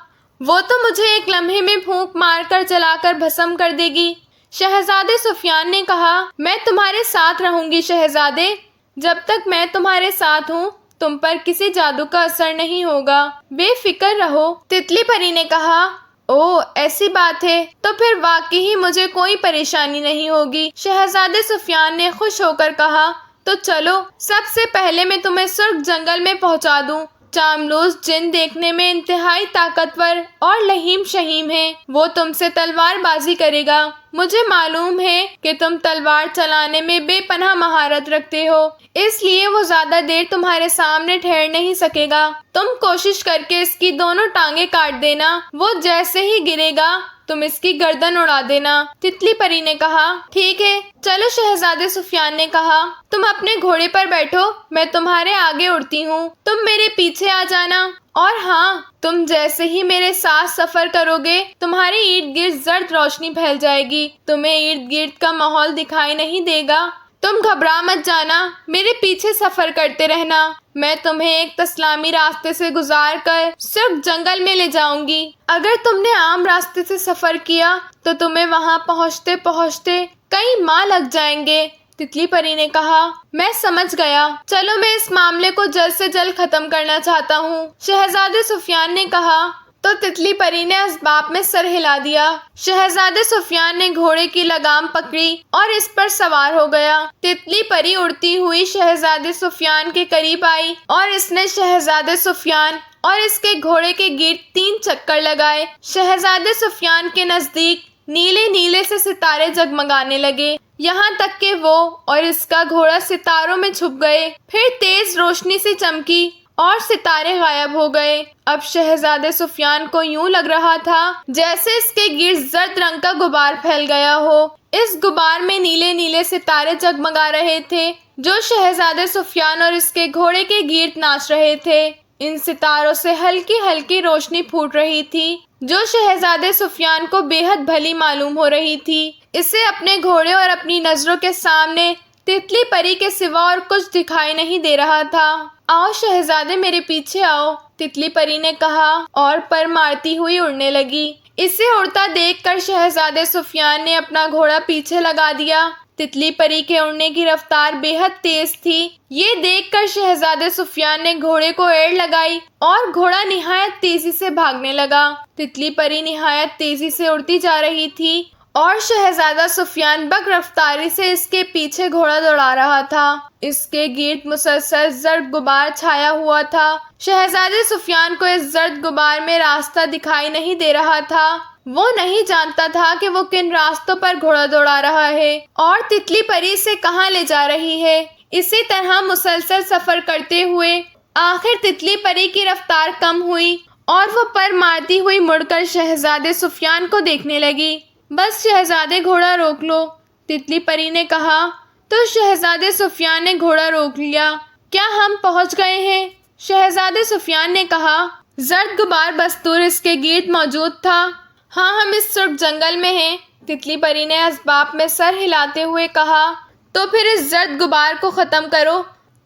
Speaker 1: وہ تو مجھے ایک لمحے میں پھونک مار کر جلا کر بھسم کر دے گی۔ شہزادے سفیان نے کہا، میں تمہارے ساتھ رہوں گی شہزادے، جب تک میں تمہارے ساتھ ہوں تم پر کسی جادو کا اثر نہیں ہوگا، بے فکر رہو۔ تتلی پری نے کہا، اوہ ایسی بات ہے تو پھر واقعی مجھے کوئی پریشانی نہیں ہوگی۔ شہزادے سفیان نے خوش ہو کر کہا، تو چلو، سب سے پہلے میں تمہیں سرخ جنگل میں پہنچا دوں۔ چاملوس جن دیکھنے میں انتہائی طاقتور اور لہیم شہیم ہے، وہ تم سے تلوار بازی کرے گا۔ مجھے معلوم ہے کہ تم تلوار چلانے میں بے پناہ مہارت رکھتے ہو، اس لیے وہ زیادہ دیر تمہارے سامنے ٹھہر نہیں سکے گا۔ تم کوشش کر کے اس کی دونوں ٹانگیں کاٹ دینا، وہ جیسے ہی گرے گا تم اس کی گردن اڑا دینا۔ تتلی پری نے کہا، ٹھیک ہے، چلو۔ شہزادے سفیان نے کہا، تم اپنے گھوڑے پر بیٹھو، میں تمہارے آگے اڑتی ہوں، تم میرے پیچھے آ جانا، اور ہاں، تم جیسے ہی میرے ساتھ سفر کرو گے تمہارے ارد گرد زرد روشنی پھیل جائے گی، تمہیں ارد گرد کا ماحول دکھائی نہیں دے گا۔ تم گھبرا مت جانا، میرے پیچھے سفر کرتے رہنا، میں تمہیں ایک تسلامی راستے سے گزار کر صرف جنگل میں لے جاؤں گی۔ اگر تم نے عام راستے سے سفر کیا تو تمہیں وہاں پہنچتے پہنچتے کئی ماہ لگ جائیں گے۔ تتلی پری نے کہا، میں سمجھ گیا، چلو میں اس معاملے کو جلد سے جلد ختم کرنا چاہتا ہوں۔ شہزادے سفیان نے کہا تو تتلی پری نے اسباب میں سر ہلا دیا۔ شہزادے سفیان نے گھوڑے کی لگام پکڑی اور اس پر سوار ہو گیا۔ تتلی پری اڑتی ہوئی شہزادے سفیان کے قریب آئی اور اس نے شہزادے سفیان اور اس کے گھوڑے کے گرد 3 چکر لگائے۔ شہزادے سفیان کے نزدیک نیلے نیلے سے ستارے جگمگانے لگے، یہاں تک کہ وہ اور اس کا گھوڑا ستاروں میں چھپ گئے۔ پھر تیز روشنی سی چمکی اور ستارے غائب ہو گئے۔ اب شہزادے سفیان کو یوں لگ رہا تھا جیسے اس کے گرد زرد رنگ کا غبار پھیل گیا ہو۔ اس غبار میں نیلے نیلے ستارے جگمگا رہے تھے جو شہزادے سفیان اور اس کے گھوڑے کے گرد ناچ رہے تھے۔ ان ستاروں سے ہلکی ہلکی روشنی پھوٹ رہی تھی جو شہزادے سفیان کو بے حد بھلی معلوم ہو رہی تھی۔ اسے اپنے گھوڑے اور اپنی نظروں کے سامنے تتلی پری کے سوا اور کچھ دکھائی نہیں دے رہا تھا۔ آؤ شہزادے، میرے پیچھے آؤ، تتلی پری نے کہا اور پر مارتی ہوئی اڑنے لگی۔ اسے اڑتا دیکھ کر شہزادے سفیان نے اپنا گھوڑا پیچھے لگا دیا۔ تتلی پری کے اڑنے کی رفتار بے حد تیز تھی۔ یہ دیکھ کر شہزادے سفیان نے گھوڑے کو ایڑ لگائی اور گھوڑا نہایت تیزی سے بھاگنے لگا۔ تتلی پری نہایت تیزی سے اڑتی جا رہی تھی اور شہزادہ سفیان بگ رفتاری سے اس کے پیچھے گھوڑا دوڑا رہا تھا۔ اس کے گرد مسلسل زرد غبار چھایا ہوا تھا۔ شہزادے سفیان کو اس زرد غبار میں راستہ دکھائی نہیں دے رہا تھا۔ وہ نہیں جانتا تھا کہ وہ کن راستوں پر گھوڑا دوڑا رہا ہے اور تتلی پری سے کہاں لے جا رہی ہے۔ اسی طرح مسلسل سفر کرتے ہوئے آخر تتلی پری کی رفتار کم ہوئی اور وہ پر مارتی ہوئی مڑ کر شہزادے سفیان کو دیکھنے لگی۔ بس شہزادے گھوڑا روک لو، تتلی پری نے کہا۔ تو شہزادے سفیان نے گھوڑا روک لیا۔ کیا ہم پہنچ گئے ہیں؟ شہزادے سفیان نے کہا۔ زرد غبار بستور اس کے گرد موجود تھا۔ ہاں، ہم اس سرخ جنگل میں ہیں، تتلی پری نے اسباب میں سر ہلاتے ہوئے کہا۔ تو پھر اس زرد غبار کو ختم کرو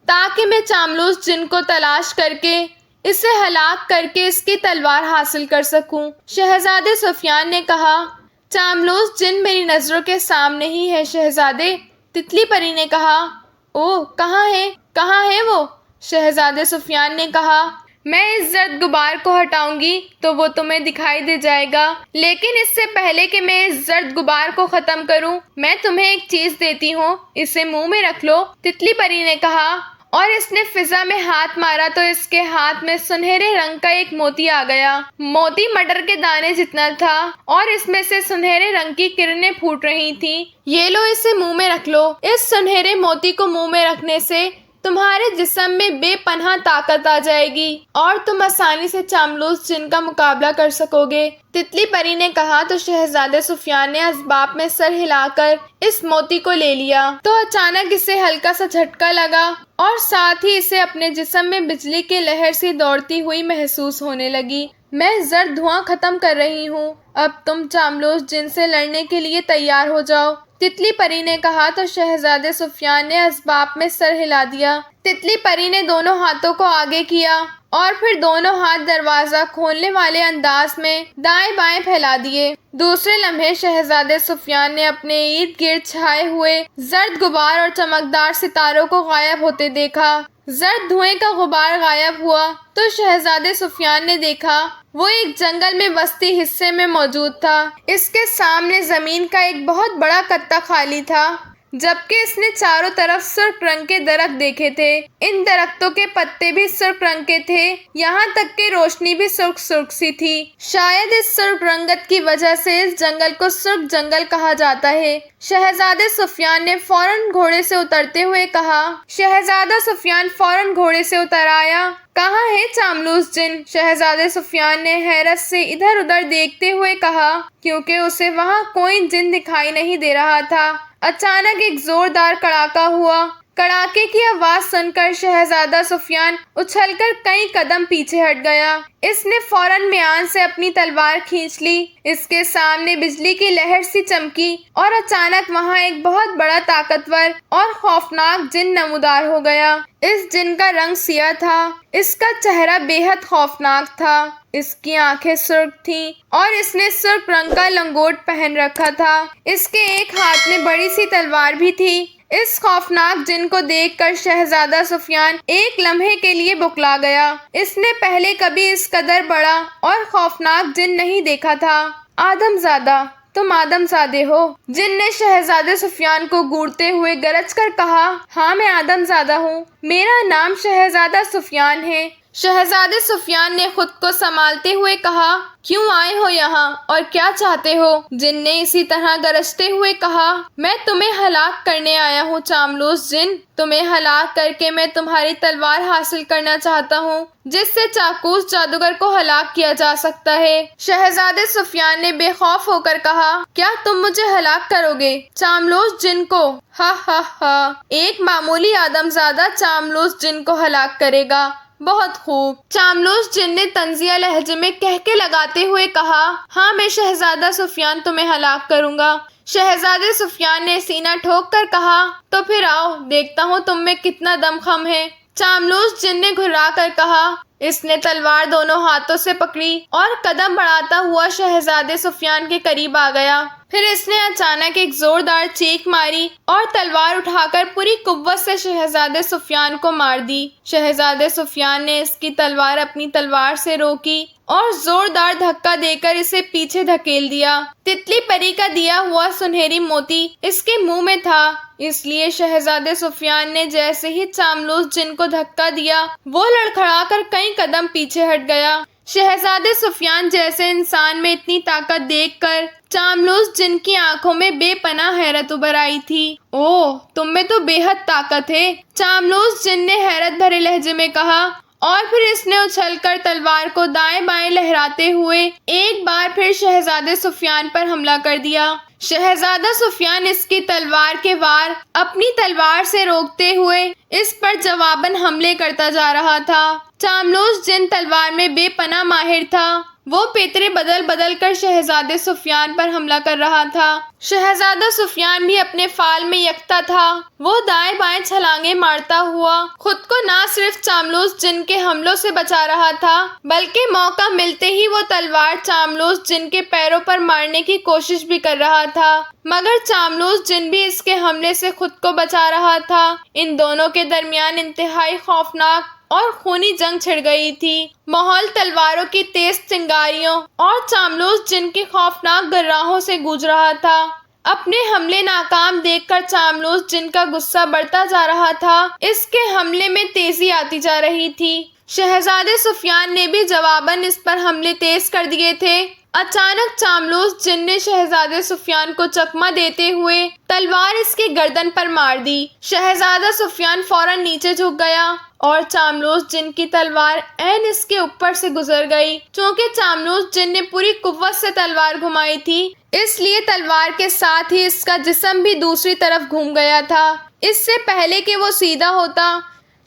Speaker 1: تاکہ میں چاملوس جن کو تلاش کر کے اسے ہلاک کر کے اس کی تلوار حاصل کر سکوں، شہزادے سفیان نے کہا۔ چاملوس جن میری نظروں کے سامنے ہی ہے شہزادے، تتلی پری نے کہا۔ اوہ، کہاں ہے وہ؟ شہزادے سفیان نے کہا۔ میں اس زرد غبار کو ہٹاؤں گی تو وہ تمہیں دکھائی دے جائے گا، لیکن اس سے پہلے کہ میں اس زرد غبار کو ختم کروں، میں تمہیں ایک چیز دیتی ہوں، اسے منہ میں رکھ لو، تتلی پری نے کہا۔ اور اس نے فضا میں ہاتھ مارا تو اس کے ہاتھ میں سنہرے رنگ کا ایک موتی آ گیا۔ موتی مٹر کے دانے جتنا تھا اور اس میں سے سنہرے رنگ کی کرنیں پھوٹ رہی تھیں۔ یہ لو، اسے منہ میں رکھ لو۔ اس سنہرے موتی کو منہ میں رکھنے سے تمہارے جسم میں بے پناہ طاقت آ جائے گی اور تم آسانی سے چاملوس جن کا مقابلہ کر سکو گے، تتلی پری نے کہا۔ تو شہزادے سفیان نے اسباب میں سر ہلا کر اس موتی کو لے لیا تو اچانک اسے ہلکا سا جھٹکا لگا اور ساتھ ہی اسے اپنے جسم میں بجلی کی لہر سی دوڑتی ہوئی محسوس ہونے لگی۔ میں زرد دھواں ختم کر رہی ہوں، اب تم چاملوس جن سے لڑنے کے لیے تیار ہو جاؤ، تتلی پری نے کہا۔ تو شہزادے سفیان نے اسباب میں سر ہلا دیا۔ تتلی پری نے دونوں ہاتھوں کو آگے کیا اور پھر دونوں ہاتھ دروازہ کھولنے والے انداز میں دائیں بائیں پھیلا دیے۔ دوسرے لمحے شہزادے سفیان نے اپنے ارد گرد چھائے ہوئے زرد غبار اور چمکدار ستاروں کو غائب ہوتے دیکھا۔ زرد دھوئیں کا غبار غائب ہوا تو شہزادے سفیان نے دیکھا وہ ایک جنگل میں وسطی حصے میں موجود تھا۔ اس کے سامنے زمین کا ایک بہت بڑا کتہ خالی تھا، جبکہ اس نے چاروں طرف سرخ رنگ کے درخت دیکھے تھے۔ ان درختوں کے پتے بھی سرخ رنگ کے تھے، یہاں تک کہ روشنی بھی سرخ سرخ سی تھی۔ شاید اس سرخ رنگت کی وجہ سے اس جنگل کو سرخ جنگل کہا جاتا ہے۔ شہزادے سفیان نے فوراً گھوڑے سے اترتے ہوئے کہا۔ شہزادہ سفیان فوراً گھوڑے سے اتر آیا۔ کہاں ہے چاملوس جن؟ شہزادے سفیان نے حیرت سے ادھر ادھر دیکھتے ہوئے کہا، کیونکہ اسے وہاں کوئی جن دکھائی نہیں دے رہا تھا۔ اچانک ایک زوردار کڑاکا ہوا۔ کڑاکے کی آواز سن کر شہزادہ سفیان اچھل کر کئی قدم پیچھے ہٹ گیا۔ اس نے فوراً میان سے اپنی تلوار کھینچ لی۔ اس کے سامنے بجلی کی لہر سی چمکی اور اچانک وہاں ایک بہت بڑا طاقتور اور خوفناک جن نمودار ہو گیا۔ اس جن کا رنگ سیاہ تھا، اس کا چہرہ بے حد خوفناک تھا، اس کی آنکھیں سرخ تھیں اور اس نے سرخ رنگ کا لنگوٹ پہن رکھا تھا۔ اس کے ایک ہاتھ میں بڑی سی تلوار بھی تھی۔ اس خوفناک جن کو دیکھ کر شہزادہ سفیان ایک لمحے کے لیے بکلا گیا۔ اس نے پہلے کبھی اس قدر بڑا اور خوفناک جن نہیں دیکھا تھا۔ آدم زادہ، تم آدم زادے ہو؟ جن نے شہزادے سفیان کو گورتے ہوئے گرج کر کہا۔ ہاں، میں آدم زادہ ہوں، میرا نام شہزادہ سفیان ہے۔ شہزادے سفیان نے خود کو سنبھالتے ہوئے کہا۔ کیوں آئے ہو یہاں اور کیا چاہتے ہو؟ جن نے اسی طرح گرجتے ہوئے کہا۔ میں تمہیں ہلاک کرنے آیا ہوں چاملوس جن، تمہیں ہلاک کر کے میں تمہاری تلوار حاصل کرنا چاہتا ہوں جس سے چاکوس جادوگر کو ہلاک کیا جا سکتا ہے۔ شہزادے سفیان نے بے خوف ہو کر کہا۔ کیا تم مجھے ہلاک کرو گے؟ چاملوس جن کو؟ ہا ہا ہا، ایک معمولی آدم زادہ چاملوس جن کو ہلاک کرے گا؟ بہت خوب، چاملوس جن نے طنزیہ لہجے میں کہکے لگاتے ہوئے کہا۔ ہاں، میں شہزادہ سفیان تمہیں ہلاک کروں گا۔ شہزادے سفیان نے سینہ ٹھوک کر کہا۔ تو پھر آؤ، دیکھتا ہوں تم میں کتنا دم خم ہے۔ چاملوس جن نے گھرا کر کہا۔ اس نے تلوار دونوں ہاتھوں سے پکڑی اور قدم بڑھاتا ہوا شہزادے سفیان کے قریب آ گیا۔ پھر اس نے اچانک ایک زوردار چیخ ماری اور تلوار اٹھا کر پوری قوت سے شہزادے سفیان کو مار دی۔ شہزادے سفیان نے اس کی تلوار اپنی تلوار سے روکی اور زوردار دھکا دے کر اسے پیچھے دھکیل دیا۔ تتلی پری کا دیا ہوا سنہری موتی اس کے منہ میں تھا، اس لیے شہزادے سفیان نے جیسے ہی چاملوس جن کو دھکا دیا وہ لڑکھڑا کر کئی قدم پیچھے ہٹ گیا۔ شہزادے سفیان جیسے انسان میں اتنی طاقت دیکھ کر چاملوس جن کی آنکھوں میں بے پناہ حیرت ابھر آئی تھی۔ اوہ، تم میں تو بے حد طاقت ہے، چاملوس جن نے حیرت بھرے لہجے میں کہا، اور پھر اس نے اچھل کر تلوار کو دائیں بائیں لہراتے ہوئے ایک بار پھر شہزادے سفیان پر حملہ کر دیا۔ شہزادہ سفیان اس کی تلوار کے وار اپنی تلوار سے روکتے ہوئے اس پر جواباً حملے کرتا جا رہا تھا۔ چاملوس جن تلوار میں بے پناہ ماہر تھا، وہ پیترے بدل بدل کر شہزادے سفیان پر حملہ کر رہا تھا۔ شہزادہ سفیان بھی اپنے فال میں یکتا تھا، وہ دائیں بائیں چھلانگیں مارتا ہوا خود کو نہ صرف چاملوس جن کے حملوں سے بچا رہا تھا بلکہ موقع ملتے ہی وہ تلوار چاملوس جن کے پیروں پر مارنے کی کوشش بھی کر رہا تھا، مگر چاملوس جن بھی اس کے حملے سے خود کو بچا رہا تھا۔ ان دونوں کے درمیان انتہائی خوفناک اور خونی جنگ چھڑ گئی تھی۔ ماحول تلواروں کی تیز چنگاریوں اور چاملوس جن کی خوفناک گراہوں سے گونج رہا تھا۔ اپنے حملے ناکام دیکھ کر چاملوس جن کا غصہ بڑھتا جا رہا تھا، اس کے حملے میں تیزی آتی جا رہی تھی۔ شہزادے سفیان نے بھی جواباً اس پر حملے تیز کر دیے تھے۔ اچانک چاملوس جن نے شہزادے سفیان کو چکمہ دیتے ہوئے تلوار اس کی گردن پر مار دی۔ شہزادہ سفیان فوراً نیچے جھک گیا اور چاملوس جن کی تلوار عین اس کے اوپر سے گزر گئی۔ چونکہ چاملوس جن نے پوری قوت سے تلوار گھمائی تھی، اس لیے تلوار کے ساتھ ہی اس کا جسم بھی دوسری طرف گھوم گیا تھا۔ اس سے پہلے کہ وہ سیدھا ہوتا،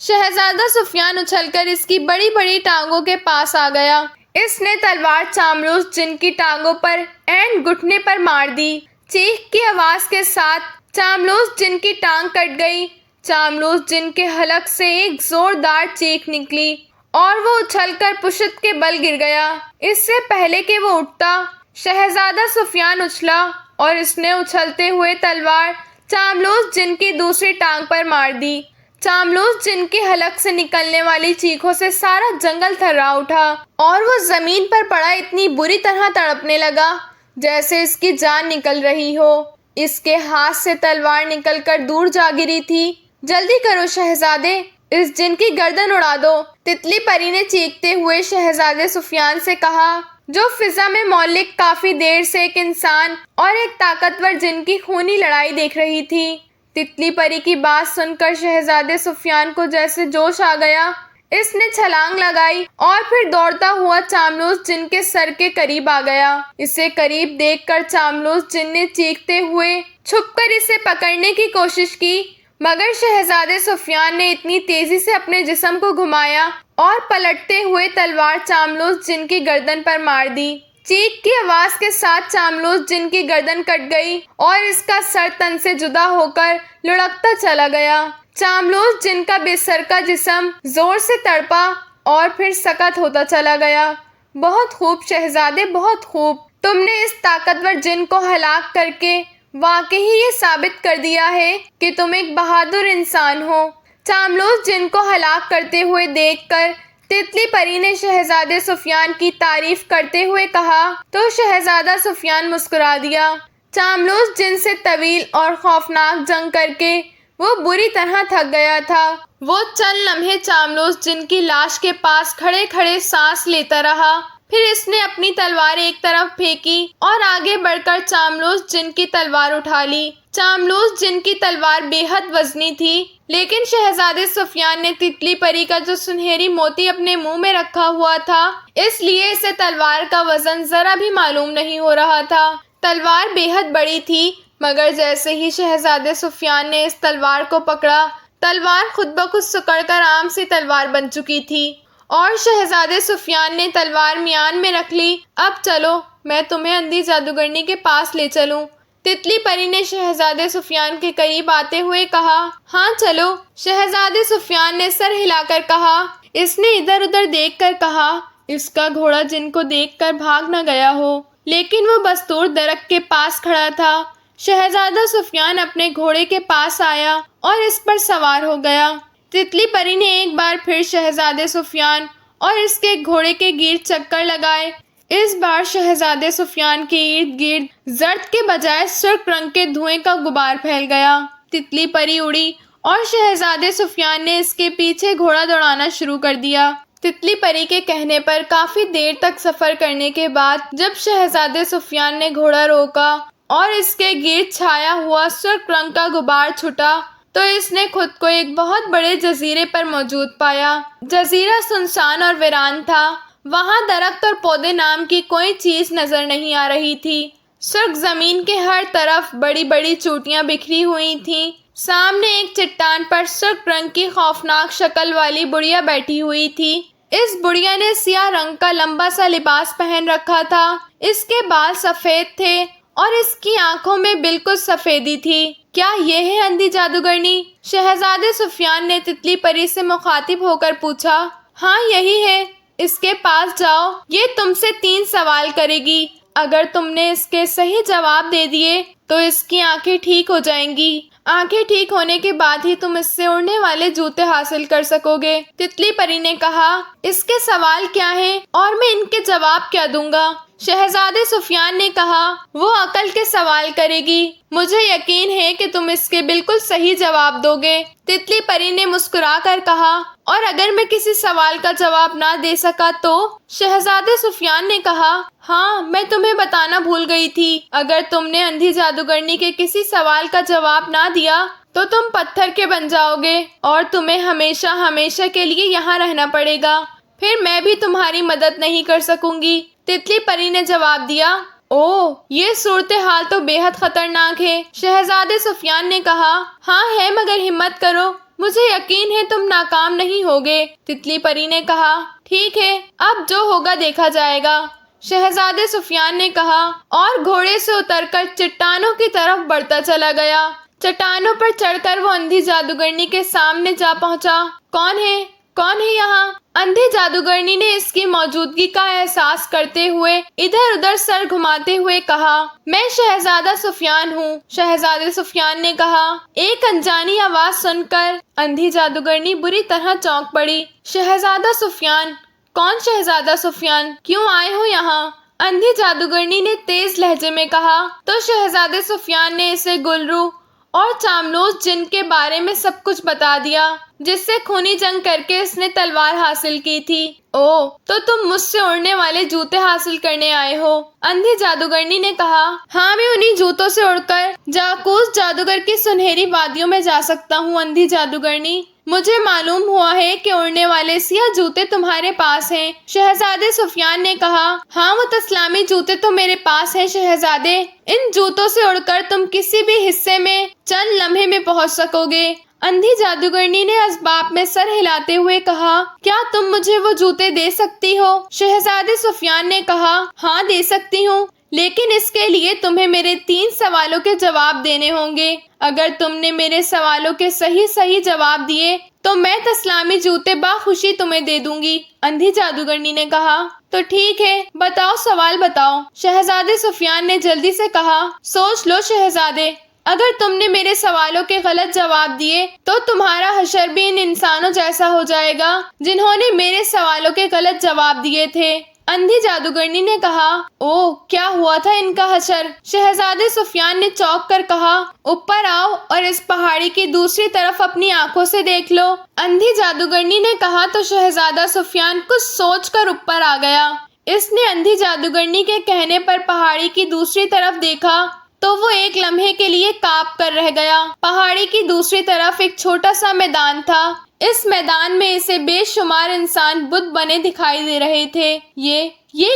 Speaker 1: شہزادہ سفیان اچھل کر اس کی بڑی بڑی ٹانگوں کے پاس آ گیا۔ اس نے تلوار چاملوس جن کی ٹانگوں پر عین گھٹنے پر مار دی۔ چیخ کی آواز کے ساتھ چاملوس جن کی ٹانگ کٹ گئی۔ چاملوس جن کے حلق سے ایک زوردار چیخ نکلی اور وہ اچھل کر پشت کے بل گر گیا۔ اس سے پہلے کہ وہ اٹھتا، شہزادہ سفیان اچھلا اور اس نے اچھلتے ہوئے تلوار چاملوس جن کی دوسری ٹانگ پر مار دی۔ چاملوس جن کے حلق سے نکلنے والی چیخوں سے سارا جنگل تھرا اٹھا اور وہ زمین پر پڑا اتنی بری طرح تڑپنے لگا جیسے اس کی جان نکل رہی ہو۔ اس کے ہاتھ سے تلوار نکل کر دور جا گری تھی۔ جلدی کرو شہزادے، اس جن کی گردن اڑا دو، تتلی پری نے چیختے ہوئے شہزادے سفیان سے کہا، جو فضا میں معلق کافی دیر سے ایک انسان اور ایک طاقتور جن کی خونی لڑائی دیکھ رہی تھی۔ تتلی پری کی بات سن کر شہزادے سفیان کو جیسے جوش آ گیا۔ اس نے چھلانگ لگائی اور پھر دوڑتا ہوا چاملوس جن کے سر کے قریب آ گیا۔ اسے قریب دیکھ کر چاملوس جن نے چیختے ہوئے چھپ کر اسے پکڑنے کی کوشش کی، مگر شہزادے سفیان نے اتنی تیزی سے اپنے جسم کو گھمایا اور پلٹتے ہوئے تلوار چاملوس جن کی گردن پر مار دی۔ چیخ کی آواز کے ساتھ چاملوس جن کی گردن کٹ گئی اور اس کا سر تن سے جدا ہو کر لڑکتا چلا گیا۔ چاملوس جن کا بے سر کا جسم زور سے تڑپا اور پھر سکت ہوتا چلا گیا۔ بہت خوب شہزادے، بہت خوب، تم نے اس طاقتور جن کو ہلاک کر کے واقعی یہ ثابت کر دیا ہے کہ تم ایک بہادر انسان ہو۔ چاملوس جن کو ہلاک کرتے ہوئے دیکھ کر تتلی پری نے شہزادے سفیان کی تعریف کرتے ہوئے کہا تو شہزادہ سفیان مسکرا دیا۔ چاملوس جن سے طویل اور خوفناک جنگ کر کے وہ بری طرح تھک گیا تھا۔ وہ چند لمحے چاملوس جن کی لاش کے پاس کھڑے کھڑے سانس لیتا رہا، پھر اس نے اپنی تلوار ایک طرف پھینکی اور آگے بڑھ کر چاملوس جن کی تلوار اٹھا لی۔ چاملوس جن کی تلوار بے حد وزنی تھی، لیکن شہزادے سفیان نے تتلی پری کا جو سنہری موتی اپنے منہ میں رکھا ہوا تھا، اس لیے اسے تلوار کا وزن ذرا بھی معلوم نہیں ہو رہا تھا۔ تلوار بے حد بڑی تھی، مگر جیسے ہی شہزادے سفیان نے اس تلوار کو پکڑا، تلوار خود بخود سکڑ کر عام سی تلوار بن چکی تھی اور شہزادے سفیان نے تلوار میان میں رکھ لی۔ اب چلو، میں تمہیں اندھی جادوگرنی کے پاس لے چلوں، تتلی پری نے شہزادے سفیان کے قریب آتے ہوئے کہا۔ ہاں چلو، شہزادے سفیان نے سر ہلا کر کہا۔ اس نے ادھر ادھر دیکھ کر کہا، اس کا گھوڑا جن کو دیکھ کر بھاگ نہ گیا ہو، لیکن وہ بستور درخت کے پاس کھڑا تھا۔ شہزادہ سفیان اپنے گھوڑے کے پاس آیا اور اس پر سوار ہو گیا۔ تتلی پری نے ایک بار پھر شہزادے سفیان اور اس کے گھوڑے کے گرد چکر لگائے۔ اس بار شہزادے سفیان کے ارد گرد زرد کے بجائے سرخ رنگ کے دھوئیں کا غبار پھیل گیا۔ تتلی پری اڑی اور شہزادے سفیان نے اس کے پیچھے گھوڑا دوڑانا شروع کر دیا۔ تتلی پری کے کہنے پر کافی دیر تک سفر کرنے کے بعد جب شہزادے سفیان نے گھوڑا روکا اور اس کے گرد چھایا ہوا سرخ رنگ کا غبار چھٹا تو اس نے خود کو ایک بہت بڑے جزیرے پر موجود پایا۔ جزیرہ سنسان اور ویران تھا۔ وہاں درخت اور پودے نام کی کوئی چیز نظر نہیں آ رہی تھی۔ سرخ زمین کے ہر طرف بڑی بڑی چوٹیاں بکھری ہوئی تھیں۔ سامنے ایک چٹان پر سرخ رنگ کی خوفناک شکل والی بڑھیا بیٹھی ہوئی تھی۔ اس بڑھیا نے سیاہ رنگ کا لمبا سا لباس پہن رکھا تھا۔ اس کے بال سفید تھے اور اس کی آنکھوں میں بالکل سفیدی تھی۔ کیا یہ ہے اندھی جادوگرنی؟ شہزادے سفیان نے تتلی پری سے مخاطب ہو کر پوچھا۔ ہاں یہی ہے، اس کے پاس جاؤ، یہ تم سے 3 سوال کرے گی۔ اگر تم نے اس کے صحیح جواب دے دیے تو اس کی آنکھیں ٹھیک ہو جائیں گی۔ آنکھیں ٹھیک ہونے کے بعد ہی تم اس سے اڑنے والے جوتے حاصل کر سکو گے۔ تتلی پری نے کہا، اس کے سوال کیا ہیں اور میں ان کے جواب کیا دوں گا؟ شہزادے سفیان نے کہا، وہ عقل کے سوال کرے گی۔ مجھے یقین ہے کہ تم اس کے بالکل صحیح جواب دو گے۔ تتلی پری نے مسکرا کر کہا، اور اگر میں کسی سوال کا جواب نہ دے سکا تو؟ شہزادے سفیان نے کہا، ہاں میں تمہیں بتانا بھول گئی تھی، اگر تم نے اندھی جادوگرنی کے کسی سوال کا جواب نہ دیا تو تم پتھر کے بن جاؤ گے اور تمہیں ہمیشہ ہمیشہ کے لیے یہاں رہنا پڑے گا۔ پھر میں بھی تمہاری مدد نہیں کر سکوں گی۔ تتلی پری نے جواب دیا، اوہ یہ صورتحال تو بے حد خطرناک ہے۔ شہزادے سفیان نے کہا، ہاں ہے، مگر ہمت کرو، مجھے یقین ہے تم ناکام نہیں ہوگے۔ تتلی پری نے کہا، ٹھیک ہے، اب جو ہوگا دیکھا جائے گا۔ شہزادے سفیان نے کہا اور گھوڑے سے اتر کر چٹانوں کی طرف بڑھتا چلا گیا۔ چٹانوں پر چڑھ کر وہ اندھی جادوگرنی کے سامنے جا پہنچا۔ کون ہے یہاں؟ اندھی جادوگرنی نے اس کی موجودگی کا احساس کرتے ہوئے ادھر ادھر سر گھماتے ہوئے کہا، میں شہزادہ سفیان ہوں۔ شہزادے سفیان نے کہا۔ ایک انجانی آواز سن کر اندھی جادوگرنی بری طرح چونک پڑی۔ شہزادہ سفیان؟ کون شہزادہ سفیان؟ کیوں آئے ہو یہاں؟ اندھی جادوگرنی نے تیز لہجے میں کہا تو شہزادے سفیان نے اسے گلرو اور چاملوس جن کے بارے میں سب کچھ بتا دیا جس سے خونی جنگ کر کے اس نے تلوار حاصل کی تھی۔ اوہ تو تم مجھ سے اڑنے والے جوتے حاصل کرنے آئے ہو؟ اندھی جادوگرنی نے کہا، ہاں میں انہی جوتوں سے اڑ کر جاکوس جادوگر کی سنہری وادیوں میں جا سکتا ہوں۔ اندھی جادوگرنی، مجھے معلوم ہوا ہے کہ اڑنے والے سیاہ جوتے تمہارے پاس ہیں۔ شہزادے سفیان نے کہا، ہاں وہ تسلامی جوتے تو میرے پاس ہیں شہزادے۔ ان جوتوں سے اڑ کر تم کسی بھی حصے میں چند لمحے میں پہنچ سکو گے۔ اندھی جادوگرنی نے اسباب میں سر ہلاتے ہوئے کہا، کیا تم مجھے وہ جوتے دے سکتی ہو؟ شہزادے سفیان نے کہا، ہاں دے سکتی ہوں، لیکن اس کے لیے تمہیں میرے 3 سوالوں کے جواب دینے ہوں گے۔ اگر تم نے میرے سوالوں کے صحیح جواب دیے تو میں تسلامی جوتے باخوشی تمہیں دے دوں گی۔ اندھی جادوگرنی نے کہا، تو ٹھیک ہے، بتاؤ، سوال بتاؤ۔ شہزادے سفیان نے جلدی سے کہا، سوچ لو شہزادے، اگر تم نے میرے سوالوں کے غلط جواب دیے تو تمہارا حشر بھی ان انسانوں جیسا ہو جائے گا جنہوں نے میرے سوالوں کے غلط جواب دیے تھے۔ اندھی جادوگرنی نے کہا، اوہ کیا ہوا تھا ان کا حشر؟ شہزادے سفیان نے چونک کر کہا، اوپر آؤ اور اس پہاڑی کی دوسری طرف اپنی آنکھوں سے دیکھ لو۔ اندھی جادوگرنی نے کہا تو شہزادہ سفیان کچھ سوچ کر اوپر آ گیا۔ اس نے اندھی جادوگرنی کے کہنے پر پہاڑی کی دوسری طرف دیکھا تو وہ ایک لمحے کے لیے کانپ کر رہ گیا۔ پہاڑی کی دوسری طرف ایک چھوٹا سا میدان تھا۔ اس میدان میں اسے بے شمار انسان بت بنے دکھائی دے رہے تھے۔ یہ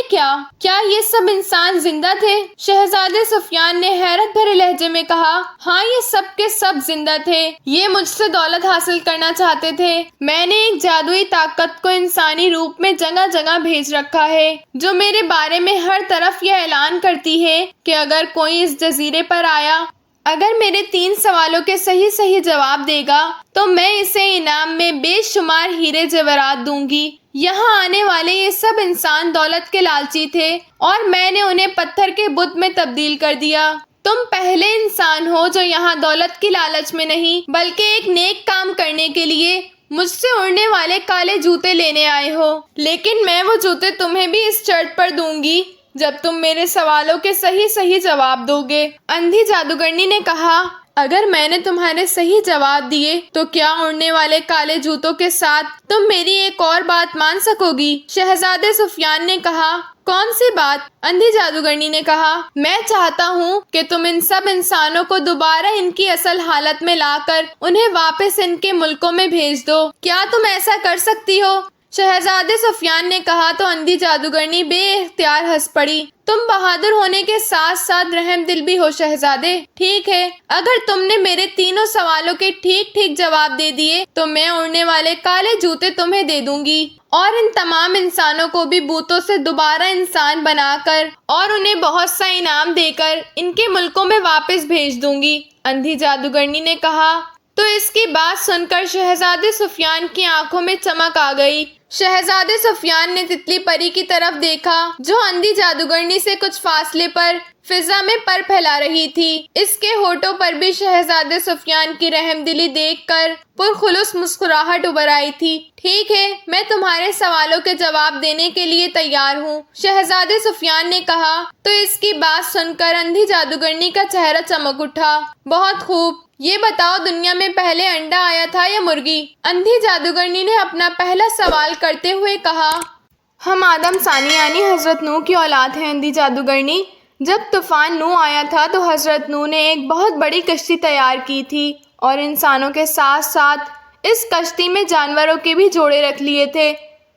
Speaker 1: کیا یہ سب انسان زندہ تھے؟ شہزادے سفیان نے حیرت بھرے لہجے میں کہا، ہاں یہ سب کے سب زندہ تھے۔ یہ مجھ سے دولت حاصل کرنا چاہتے تھے۔ میں نے ایک جادوئی طاقت کو انسانی روپ میں جگہ جگہ بھیج رکھا ہے جو میرے بارے میں ہر طرف یہ اعلان کرتی ہے کہ اگر کوئی اس جزیرے پر آیا اگر میرے 3 سوالوں کے صحیح جواب دے گا تو میں اسے انعام میں بے شمار ہیرے جواہرات دوں گی۔ یہاں آنے والے یہ سب انسان دولت کے لالچی تھے اور میں نے انہیں پتھر کے بت میں تبدیل کر دیا۔ تم پہلے انسان ہو جو یہاں دولت کی لالچ میں نہیں بلکہ ایک نیک کام کرنے کے لیے مجھ سے اڑنے والے کالے جوتے لینے آئے ہو، لیکن میں وہ جوتے تمہیں بھی اس شرط پر دوں گی جب تم میرے سوالوں کے صحیح جواب دو گے۔ اندھی جادوگرنی نے کہا، اگر میں نے تمہارے صحیح جواب دیے تو کیا اڑنے والے کالے جوتوں کے ساتھ تم میری ایک اور بات مان سکو گی؟ شہزادے سفیان نے کہا، کون سی بات؟ اندھی جادوگرنی نے کہا، میں چاہتا ہوں کہ تم ان سب انسانوں کو دوبارہ ان کی اصل حالت میں لا کر انہیں واپس ان کے ملکوں میں بھیج دو۔ کیا تم ایسا کر سکتی ہو؟ شہزادے سفیان نے کہا تو اندھی جادوگرنی بے اختیار ہنس پڑی۔ تم بہادر ہونے کے ساتھ ساتھ رحم دل بھی ہو شہزادے۔ ٹھیک ہے، اگر تم نے میرے تینوں سوالوں کے ٹھیک جواب دے دیے تو میں اڑنے والے کالے جوتے تمہیں دے دوں گی اور ان تمام انسانوں کو بھی بوتوں سے دوبارہ انسان بنا کر اور انہیں بہت سا انعام دے کر ان کے ملکوں میں واپس بھیج دوں گی۔ اندھی جادوگرنی نے کہا تو اس کی بات سن کر شہزادے سفیان کی آنکھوں میں چمک آ گئی۔ شہزادے سفیان نے تتلی پری کی طرف دیکھا جو اندھی جادوگرنی سے کچھ فاصلے پر فضا میں پر پھیلا رہی تھی۔ اس کے ہونٹوں پر بھی شہزادے سفیان کی رحم دلی دیکھ کر پرخلوص مسکراہٹ ابھر آئی تھی۔ ٹھیک ہے، میں تمہارے سوالوں کے جواب دینے کے لیے تیار ہوں، شہزادے سفیان نے کہا تو اس کی بات سن کر اندھی جادوگرنی کا چہرہ چمک اٹھا۔ بہت خوب، یہ بتاؤ دنیا میں پہلے انڈا آیا تھا یا مرغی؟ اندھی جادوگرنی نے اپنا پہلا سوال کرتے ہوئے کہا، ہم آدم ثانی یعنی حضرت نوح کی اولاد ہیں اندھی جادوگرنی۔ جب طوفان نوح آیا تھا تو حضرت نوح نے ایک بہت بڑی کشتی تیار کی تھی اور انسانوں کے ساتھ ساتھ اس کشتی میں جانوروں کے بھی جوڑے رکھ لیے تھے،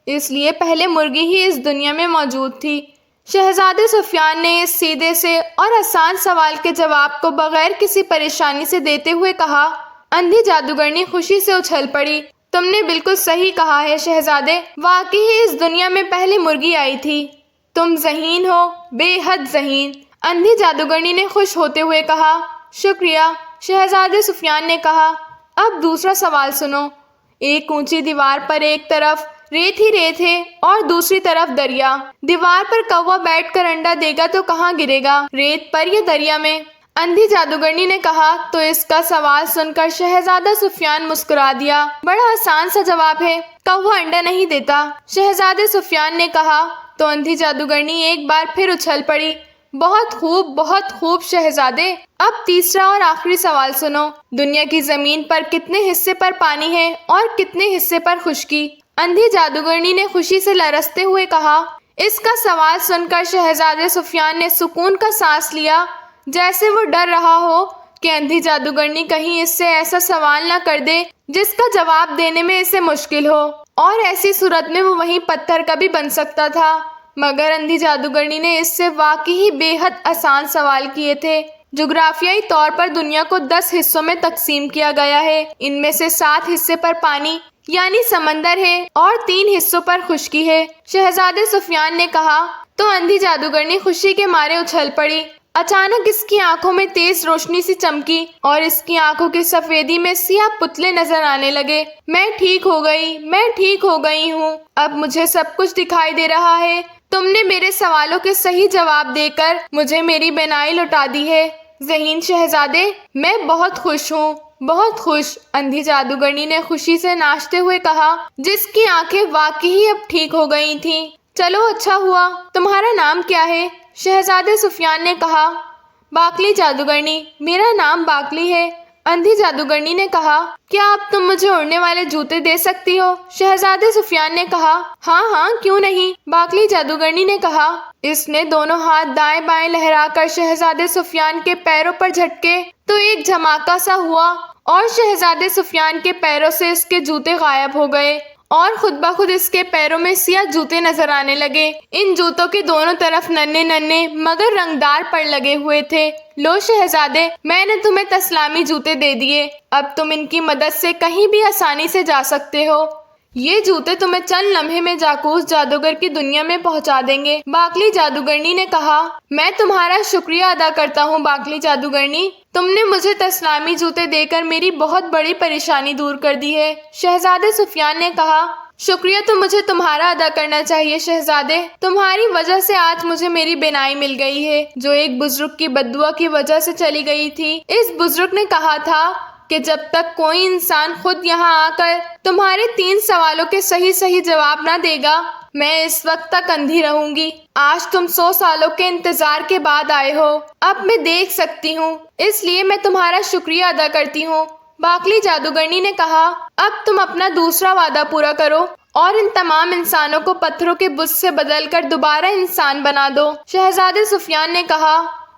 Speaker 1: اس لیے پہلے مرغی ہی اس دنیا میں موجود تھی۔ شہزادے سفیان نے اس سیدھے سے اور آسان سوال کے جواب کو بغیر کسی پریشانی سے دیتے ہوئے کہا۔ اندھی جادوگرنی خوشی سے اچھل پڑی، تم نے بالکل صحیح کہا ہے شہزادے، واقعی اس دنیا میں پہلی مرغی آئی تھی۔ تم ذہین ہو، بے حد ذہین، اندھی جادوگرنی نے خوش ہوتے ہوئے کہا۔ شکریہ، شہزادے سفیان نے کہا۔ اب دوسرا سوال سنو۔ ایک اونچی دیوار پر ایک طرف ریت ہی ریت ہے اور دوسری طرف دریا۔ دیوار پر کوا بیٹھ کر انڈا دے گا تو کہاں گرے گا، ریت پر یا دریا میں؟ اندھی جادوگرنی نے کہا تو اس کا سوال سن کر شہزادہ سفیان مسکرا دیا۔ بڑا آسان سا جواب ہے، کوا انڈا نہیں دیتا، شہزادے سفیان نے کہا تو اندھی جادوگرنی ایک بار پھر اچھل پڑی۔ بہت خوب شہزادے۔ اب تیسرا اور آخری سوال سنو۔ دنیا کی زمین پر کتنے حصے پر پانی ہے اور کتنے حصے پر خشکی؟ اندھی جادوگرنی نے خوشی سے لرزتے ہوئے کہا۔ اس کا سوال سن کر شہزادے سفیان نے سکون کا سانس لیا، جیسے وہ ڈر رہا ہو کہ اندھی جادوگرنی کہیں اس سے ایسا سوال نہ کر دے جس کا جواب دینے میں اسے مشکل ہو، اور ایسی صورت میں وہ وہیں پتھر کا بھی بن سکتا تھا۔ مگر اندھی جادوگرنی نے اس سے واقعی بے حد آسان سوال کیے تھے۔ جغرافیائی طور پر دنیا کو 10 حصوں میں تقسیم کیا گیا ہے، ان میں سے 7 حصے پر پانی یعنی سمندر ہے اور 3 حصوں پر خشکی ہے، شہزادے سفیان نے کہا تو اندھی جادوگرنی خوشی کے مارے اچھل پڑی۔ اچانک اس کی آنکھوں میں تیز روشنی سی چمکی اور اس کی آنکھوں کی سفیدی میں سیاہ پتلے نظر آنے لگے۔ میں ٹھیک ہو گئی ہوں، اب مجھے سب کچھ دکھائی دے رہا ہے۔ تم نے میرے سوالوں کے صحیح جواب دے کر مجھے میری بینائی لوٹا دی ہے ذہین شہزادے، میں بہت خوش ہوں، بہت خوش، اندھی جادوگرنی نے خوشی سے ناچتے ہوئے کہا، جس کی آنکھیں واقعی اب ٹھیک ہو گئی تھیں۔ چلو اچھا ہوا، تمہارا نام کیا ہے؟ شہزادے سفیان نے کہا۔ باقلی جادوگرنی، میرا نام باقلی ہے، اندھی جادوگرنی نے کہا۔ کیا اب تم مجھے اڑنے والے جوتے دے سکتی ہو؟ شہزادے سفیان نے کہا۔ ہاں کیوں نہیں، باقلی جادوگرنی نے کہا۔ اس نے دونوں ہاتھ دائیں بائیں لہرا کر شہزادے سفیان کے پیروں پر جھٹکے تو ایک دھماکہ سا ہوا اور شہزادے سفیان کے پیروں سے اس کے جوتے غائب ہو گئے اور خود بخود اس کے پیروں میں سیاہ جوتے نظر آنے لگے۔ ان جوتوں کے دونوں طرف ننھے مگر رنگدار پڑ لگے ہوئے تھے۔ لو شہزادے، میں نے تمہیں تسلامی جوتے دے دیے، اب تم ان کی مدد سے کہیں بھی آسانی سے جا سکتے ہو۔ یہ جوتے تمہیں چند لمحے میں جاکوس جادوگر کی دنیا میں پہنچا دیں گے۔ باکلی جادوگرنی نے کہا، میں تمہارا شکریہ ادا کرتا ہوں باکلی جادوگرنی، تم نے مجھے تسلامی جوتے دے کر میری بہت بڑی پریشانی دور کر دی ہے۔ شہزادے سفیان نے کہا، شکریہ تو مجھے تمہارا ادا کرنا چاہیے شہزادے، تمہاری وجہ سے آج مجھے میری بینائی مل گئی ہے جو ایک بزرگ کی بددعا کی وجہ سے چلی گئی تھی۔ اس بزرگ نے کہا تھا کہ جب تک کوئی انسان خود یہاں آ کر تمہارے 3 سوالوں کے صحیح جواب نہ دے گا، میں اس وقت تک اندھی رہوں گی۔ آج تم 100 سالوں کے انتظار کے بعد آئے ہو، اب میں دیکھ سکتی ہوں، اس لیے میں تمہارا شکریہ ادا کرتی ہوں۔ باکلی جادوگرنی نے کہا، اب تم اپنا دوسرا وعدہ پورا کرو اور ان تمام انسانوں کو پتھروں کے بت سے بدل کر دوبارہ انسان بنا دو۔ شہزادے سفیان نے کہا،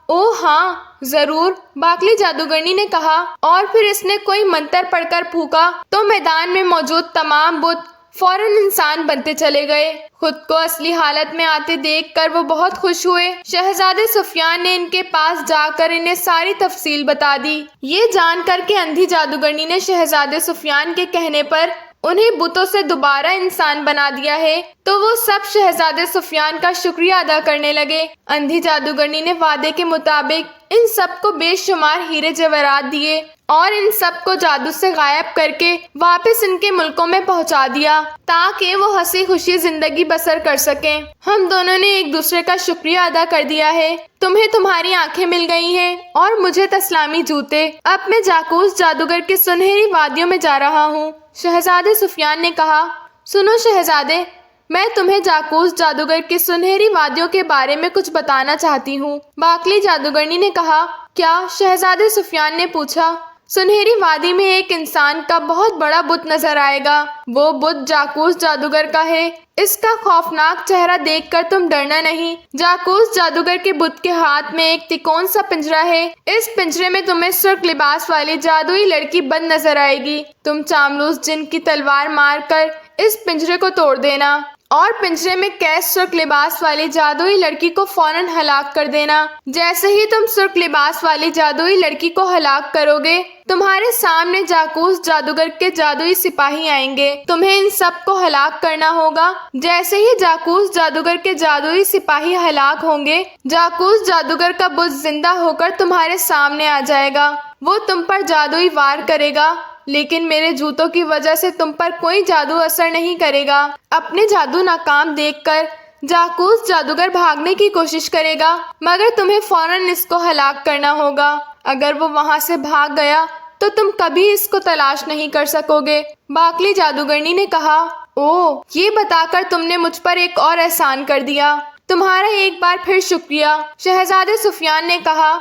Speaker 1: اوہ ہاں ضرور۔ باکلی جادوگرنی نے کہا، اور پھر اس نے کوئی منتر پڑھ کر پھونکا تو میدان میں موجود تمام بت فوراً انسان بنتے چلے گئے۔ خود کو اصلی حالت میں آتے دیکھ کر وہ بہت خوش ہوئے۔ شہزادے سفیان نے ان کے پاس جا کر انہیں ساری تفصیل بتا دی۔ یہ جان کر کہ اندھی جادوگرنی نے شہزادے سفیان کے کہنے پر انہیں بتوں سے دوبارہ انسان بنا دیا ہے تو وہ سب شہزادے سفیان کا شکریہ ادا کرنے لگے۔ اندھی جادوگرنی نے وعدے کے مطابق ان سب کو بے شمار ہیرے جواہرات دیے اور ان سب کو جادو سے غائب کر کے واپس ان کے ملکوں میں پہنچا دیا تاکہ وہ ہنسی خوشی زندگی بسر کر سکیں۔ ہم دونوں نے ایک دوسرے کا شکریہ ادا کر دیا ہے، تمہیں تمہاری آنکھیں مل گئی ہیں اور مجھے تسلامی جوتے۔ اب میں جاکوس جادوگر کی سنہری وادیوں میں جا رہا ہوں۔ شہزادے سفیان نے کہا، سنو شہزادے، میں تمہیں جاکوس جادوگر کی سنہری وادیوں کے بارے میں کچھ بتانا چاہتی ہوں۔ باکلی جادوگرنی نے کہا، کیا؟ شہزادے سفیان نے پوچھا۔ سنہری وادی میں ایک انسان کا بہت بڑا بت نظر آئے گا، وہ بت جاکوس جادوگر کا ہے، اس کا خوفناک چہرہ دیکھ کر تم ڈرنا نہیں۔ جاکوس جادوگر کے بت کے ہاتھ میں ایک تکون سا پنجرا ہے، اس پنجرے میں تمہیں سرخ لباس والی جادوئی لڑکی بند نظر آئے گی، تم چاملوس جن کی تلوار مار کر اس پنجرے کو توڑ دینا اور پنجرے میں قید سرخ لباس والی جادوئی لڑکی کو فوراً ہلاک کر دینا۔ جیسے ہی تم سرخ لباس والی جادوئی لڑکی کو ہلاک کرو گے، تمہارے سامنے جاکوس جادوگر کے جادوئی سپاہی آئیں گے، تمہیں ان سب کو ہلاک کرنا ہوگا۔ جیسے ہی جاکوس جادوگر کے جادوئی سپاہی ہلاک ہوں گے، جاکوس جادوگر کا بت زندہ ہو کر تمہارے سامنے آ جائے گا، وہ تم پر جادوئی وار کرے گا، لیکن میرے جوتوں کی وجہ سے تم پر کوئی جادو اثر نہیں کرے گا۔ اپنے جادو ناکام دیکھ کر جاکوس جادوگر بھاگنے کی کوشش کرے گا، مگر تمہیں فوراً اس کو ہلاک کرنا ہوگا۔ اگر وہ وہاں سے بھاگ گیا تو تم کبھی اس کو تلاش نہیں کر سکو گے۔ باکلی جادوگرنی نے کہا، اوہ، یہ بتا کر تم نے مجھ پر ایک اور احسان کر دیا، تمہارا ایک بار پھر شکریہ۔ شہزادے سفیان نے کہا۔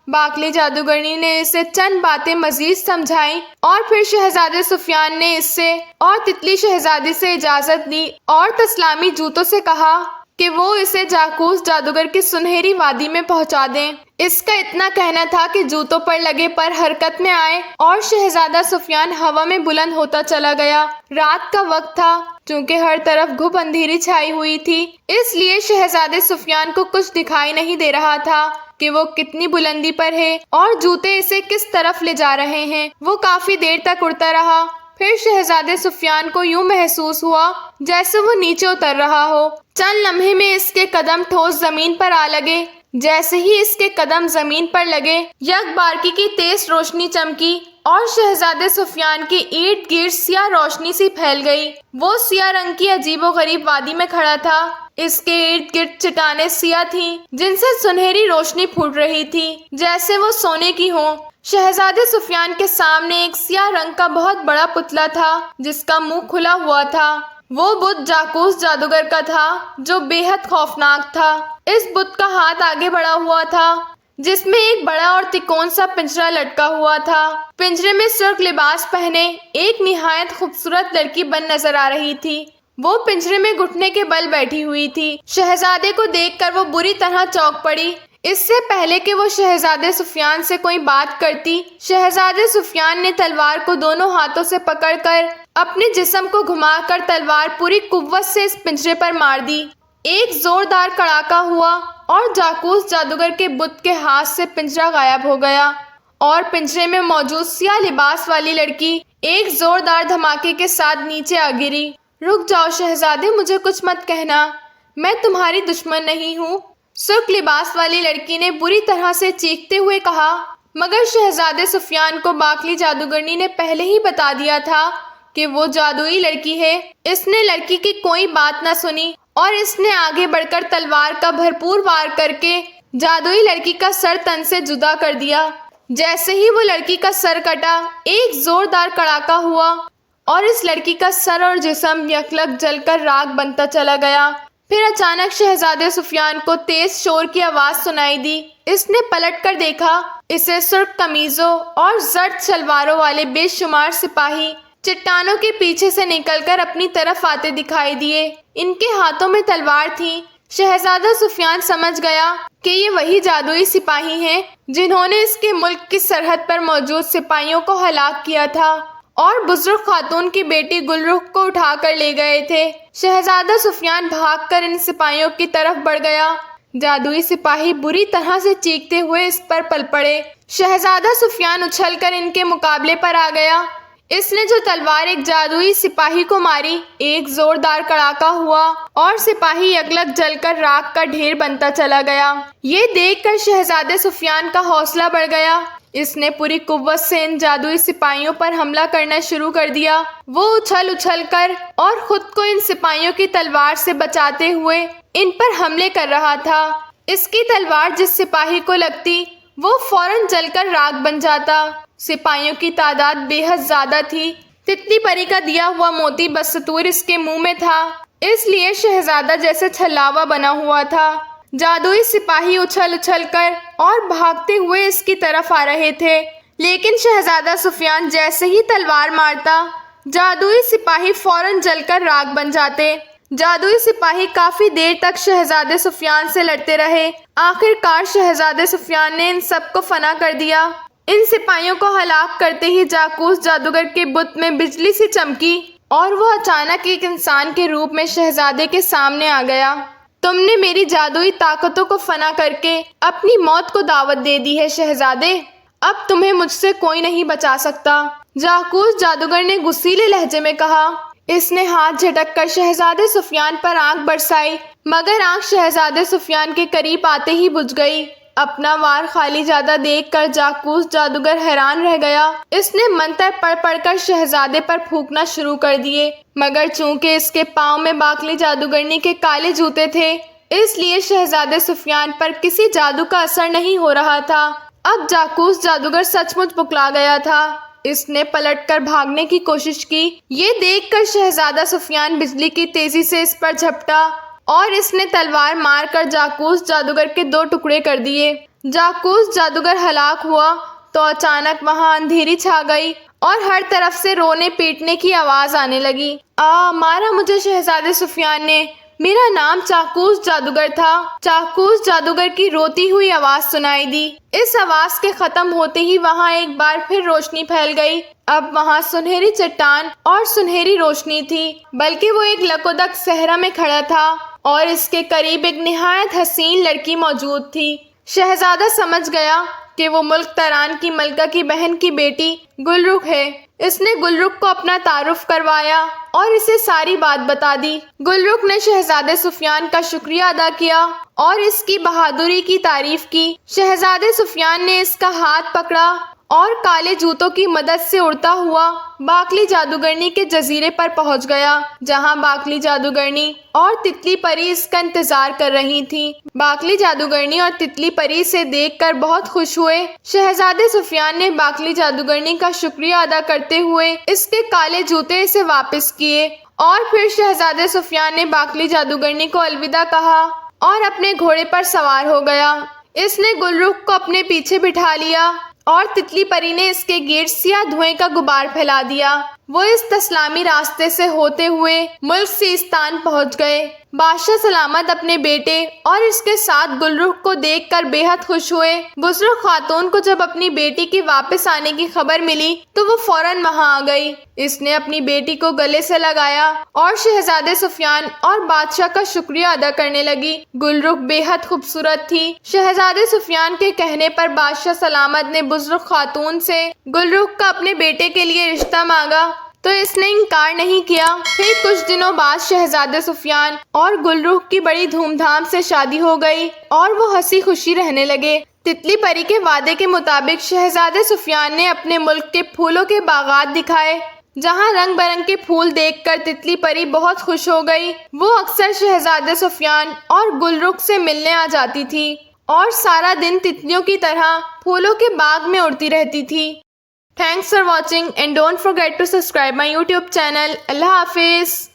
Speaker 1: باکلی جادوگرنی نے اسے چند باتیں مزید سمجھائیں اور پھر شہزادے سفیان نے اس سے اور تتلی شہزادی سے اجازت لی اور تسلامی جوتوں سے کہا کہ وہ اسے جاکوس جادوگر کی سنہری وادی میں پہنچا دیں۔ اس کا اتنا کہنا تھا کہ جوتوں پر لگے پر حرکت میں آئے اور شہزادہ سفیان ہوا میں بلند ہوتا چلا گیا۔ رات کا وقت تھا، چونکہ ہر طرف گھپ اندھیری چھائی ہوئی تھی، اس لیے شہزادے سفیان کو کچھ دکھائی نہیں دے رہا تھا کہ وہ کتنی بلندی پر ہے اور جوتے اسے کس طرف لے جا رہے ہیں۔ وہ کافی دیر تک اڑتا رہا، پھر شہزادے سفیان کو یوں محسوس ہوا جیسے وہ نیچے اتر رہا ہو۔ چند لمحے میں اس کے قدم ٹھوس زمین پر آ لگے۔ جیسے ہی اس کے قدم زمین پر لگے، یک بارگی کی تیز روشنی چمکی اور شہزادے سفیان کی ارد گرد سیاہ روشنی سی پھیل گئی۔ وہ سیاہ رنگ کی عجیب و غریب وادی میں کھڑا تھا، اس کے ارد گرد چٹانیں سیاہ تھیں جن سے سنہری روشنی پھوٹ رہی تھی جیسے وہ سونے کی ہوں۔ شہزادے سفیان کے سامنے ایک سیاہ رنگ کا بہت بڑا پتلا تھا جس کا منہ کھلا ہوا تھا۔ وہ بت جاکوس جادوگر کا تھا جو بے حد خوفناک تھا۔ اس بت کا ہاتھ آگے بڑھا ہوا تھا جس میں ایک بڑا اور تکون سا پنجرا لٹکا ہوا تھا۔ پنجرے میں سرخ لباس پہنے ایک نہایت خوبصورت لڑکی بند نظر آ رہی تھی، وہ پنجرے میں گھٹنے کے بل بیٹھی ہوئی تھی۔ شہزادے کو دیکھ کر وہ بری طرح چونک پڑی۔ اس سے پہلے کہ وہ شہزادے سفیان سے کوئی بات کرتی، شہزادے سفیان نے تلوار کو دونوں ہاتھوں سے پکڑ کر اپنے جسم کو گھما کر تلوار پوری قوت سے اس پنجرے پر مار دی۔ ایک زوردار کڑاکا ہوا اور جاکوس جادوگر کے بت کے ہاتھ سے پنجرا غائب ہو گیا اور پنجرے میں موجود سیاہ لباس والی لڑکی ایک زوردار دھماکے کے ساتھ نیچے آ گری۔ رک جاؤ شہزادے، مجھے کچھ مت کہنا، میں تمہاری دشمن نہیں ہوں، سرخ لباس والی لڑکی نے بری طرح سے چیختے ہوئے کہا۔ مگر شہزادے سفیان کو باکلی جادوگرنی نے پہلے ہی بتا دیا تھا کہ وہ جادوئی لڑکی ہے۔ اس نے لڑکی کی کوئی بات نہ سنی اور اس نے آگے بڑھ کر تلوار کا بھرپور وار کر کے جادوئی لڑکی کا سر تن سے جدا کر دیا۔ جیسے ہی وہ لڑکی کا سر کٹا، ایک زوردار کڑاکا ہوا اور اس لڑکی کا سر اور جسم یکلگ جل کر راکھ بنتا چلا گیا۔ پھر اچانک شہزادے سفیان کو تیز شور کی آواز سنائی دی۔ اس نے پلٹ کر دیکھا، اسے سرخ قمیضوں اور زرد شلواروں والے بے شمار سپاہی چٹانوں کے پیچھے سے نکل کر اپنی طرف آتے دکھائی دیے۔ ان کے ہاتھوں میں تلوار تھی۔ شہزادہ سفیان سمجھ گیا کہ یہ وہی جادوئی سپاہی ہیں جنہوں نے اس کے ملک کی سرحد پر موجود سپاہیوں کو ہلاک کیا تھا اور بزرگ خاتون کی بیٹی گلرخ کو اٹھا کر لے گئے تھے۔ شہزادہ سفیان بھاگ کر ان سپاہیوں کی طرف بڑھ گیا۔ جادوئی سپاہی بری طرح سے چیختے ہوئے اس پر پل پڑے۔ شہزادہ سفیان اچھل کر ان کے مقابلے پر آ گیا۔ اس نے جو تلوار ایک جادوئی سپاہی کو ماری، ایک زوردار کڑاکا ہوا اور سپاہی یکلگ جل کر راکھ کا ڈھیر بنتا چلا گیا۔ یہ دیکھ کر شہزادے سفیان کا حوصلہ بڑھ گیا۔ اس نے پوری قوت سے ان جادوئی سپاہیوں پر حملہ کرنا شروع کر دیا۔ وہ اچھل کر اور خود کو ان سپاہیوں کی تلوار سے بچاتے ہوئے ان پر حملے کر رہا تھا۔ اس کی تلوار جس سپاہی کو لگتی، وہ فوراً جل کر راکھ بن جاتا۔ سپاہیوں کی تعداد بے حد زیادہ تھی۔ تتلی پری کا دیا ہوا موتی بدستور اس کے منہ میں تھا، اس لیے شہزادہ جیسے چھلاوا بنا ہوا تھا۔ جادوئی سپاہی اچھل کر اور بھاگتے ہوئے اس کی طرف آ رہے تھے، لیکن شہزادہ سفیان جیسے ہی تلوار مارتا، جادوئی سپاہی فوراً جل کر راکھ بن جاتے۔ جادوئی سپاہی کافی دیر تک شہزادے سفیان سے لڑتے رہے۔ آخر کار شہزادے سفیان نے ان سب کو فنا کر دیا۔ ان سپاہیوں کو ہلاک کرتے ہی جاکوس جادوگر کے بت میں بجلی سی چمکی اور وہ اچانک ایک انسان کے روپ میں شہزادے کے سامنے آ گیا۔ تم نے میری جادوئی طاقتوں کو فنا کر کے اپنی موت کو دعوت دے دی ہے شہزادے، اب تمہیں مجھ سے کوئی نہیں بچا سکتا، جاکوس جادوگر نے غصیلے لہجے میں کہا۔ اس نے ہاتھ جھٹک کر شہزادے سفیان پر آنکھ برسائی، مگر آنکھ شہزادے سفیان کے قریب آتے ہی بجھ گئی۔ اپنا وار خالی جاتا دیکھ کر جاکوس جادوگر حیران رہ گیا۔ اس نے منتر پڑھ کر شہزادے پر پھونکنا شروع کر دیے، مگر چونکہ اس کے پاؤں میں باکلی جادوگرنی کے کالے جوتے تھے، اس لیے شہزادے سفیان پر کسی جادو کا اثر نہیں ہو رہا تھا۔ اب جاکوس جادوگر سچ مچ بکلا گیا تھا۔ اس نے پلٹ کر بھاگنے کی کوشش کی۔ یہ دیکھ کر شہزادہ سفیان بجلی کی تیزی سے اس پر جھپٹا اور اس نے تلوار مار کر جاکوس جادوگر کے 2 ٹکڑے کر دیے۔ جاکوس جادوگر ہلاک ہوا تو اچانک وہاں اندھیری چھا گئی اور ہر طرف سے رونے پیٹنے کی آواز آنے لگی۔ مارا مجھے شہزادے سفیان نے، میرا نام چاکوس جادوگر تھا۔ چاکوس جادوگر کی روتی ہوئی آواز سنائی دی۔ اس آواز کے ختم ہوتے ہی وہاں ایک بار پھر روشنی پھیل گئی۔ اب وہاں سنہری چٹان اور سنہری روشنی تھی، بلکہ وہ ایک لکودک صحرا میں کھڑا تھا اور اس کے قریب ایک نہایت حسین لڑکی موجود تھی۔ شہزادہ سمجھ گیا کہ وہ ملک تران کی ملکہ کی بہن کی بیٹی گلرخ ہے۔ اس نے گلرخ کو اپنا تعارف کروایا اور اسے ساری بات بتا دی۔ گلرخ نے شہزادے سفیان کا شکریہ ادا کیا اور اس کی بہادری کی تعریف کی۔ شہزادے سفیان نے اس کا ہاتھ پکڑا اور کالے جوتوں کی مدد سے اڑتا ہوا باکلی جادوگرنی کے جزیرے پر پہنچ گیا، جہاں باکلی جادوگرنی اور تتلی پری اس کا انتظار کر رہی تھی۔ باکلی جادوگرنی اور تتلی پری سے دیکھ کر بہت خوش ہوئے۔ شہزادے سفیان نے باکلی جادوگرنی کا شکریہ ادا کرتے ہوئے اس کے کالے جوتے اسے واپس کیے اور پھر شہزادے سفیان نے باکلی جادوگرنی کو الوداع کہا اور اپنے گھوڑے پر سوار ہو گیا۔ اس نے گلرخ کو اپنے پیچھے بٹھا لیا اور تتلی پری نے اس کے گرد سیاہ دھوئیں کا غبار پھیلا دیا۔ وہ اس تسلامی راستے سے ہوتے ہوئے ملک سیستان پہنچ گئے۔ بادشاہ سلامت اپنے بیٹے اور اس کے ساتھ گلرخ کو دیکھ کر بے حد خوش ہوئے۔ بزرگ خاتون کو جب اپنی بیٹی کے واپس آنے کی خبر ملی تو وہ فوراً وہاں آ گئی۔ اس نے اپنی بیٹی کو گلے سے لگایا اور شہزادے سفیان اور بادشاہ کا شکریہ ادا کرنے لگی۔ گلرخ بے حد خوبصورت تھی۔ شہزادے سفیان کے کہنے پر بادشاہ سلامت نے بزرگ خاتون سے گلرخ کا اپنے بیٹے کے لیے رشتہ مانگا تو اس نے انکار نہیں کیا۔ پھر کچھ دنوں بعد شہزادے سفیان اور گل رخ کی بڑی دھوم دھام سے شادی ہو گئی اور وہ ہنسی خوشی رہنے لگے۔ تتلی پری کے وعدے کے مطابق شہزادے سفیان نے اپنے ملک کے پھولوں کے باغات دکھائے، جہاں رنگ برنگ کے پھول دیکھ کر تتلی پری بہت خوش ہو گئی۔ وہ اکثر شہزادے سفیان اور گل رخ سے ملنے آ جاتی تھی اور سارا دن تتلیوں کی طرح پھولوں کے باغ میں اڑتی رہتی تھی۔ Thanks for watching and don't forget to subscribe my YouTube channel. اللہ حافظ۔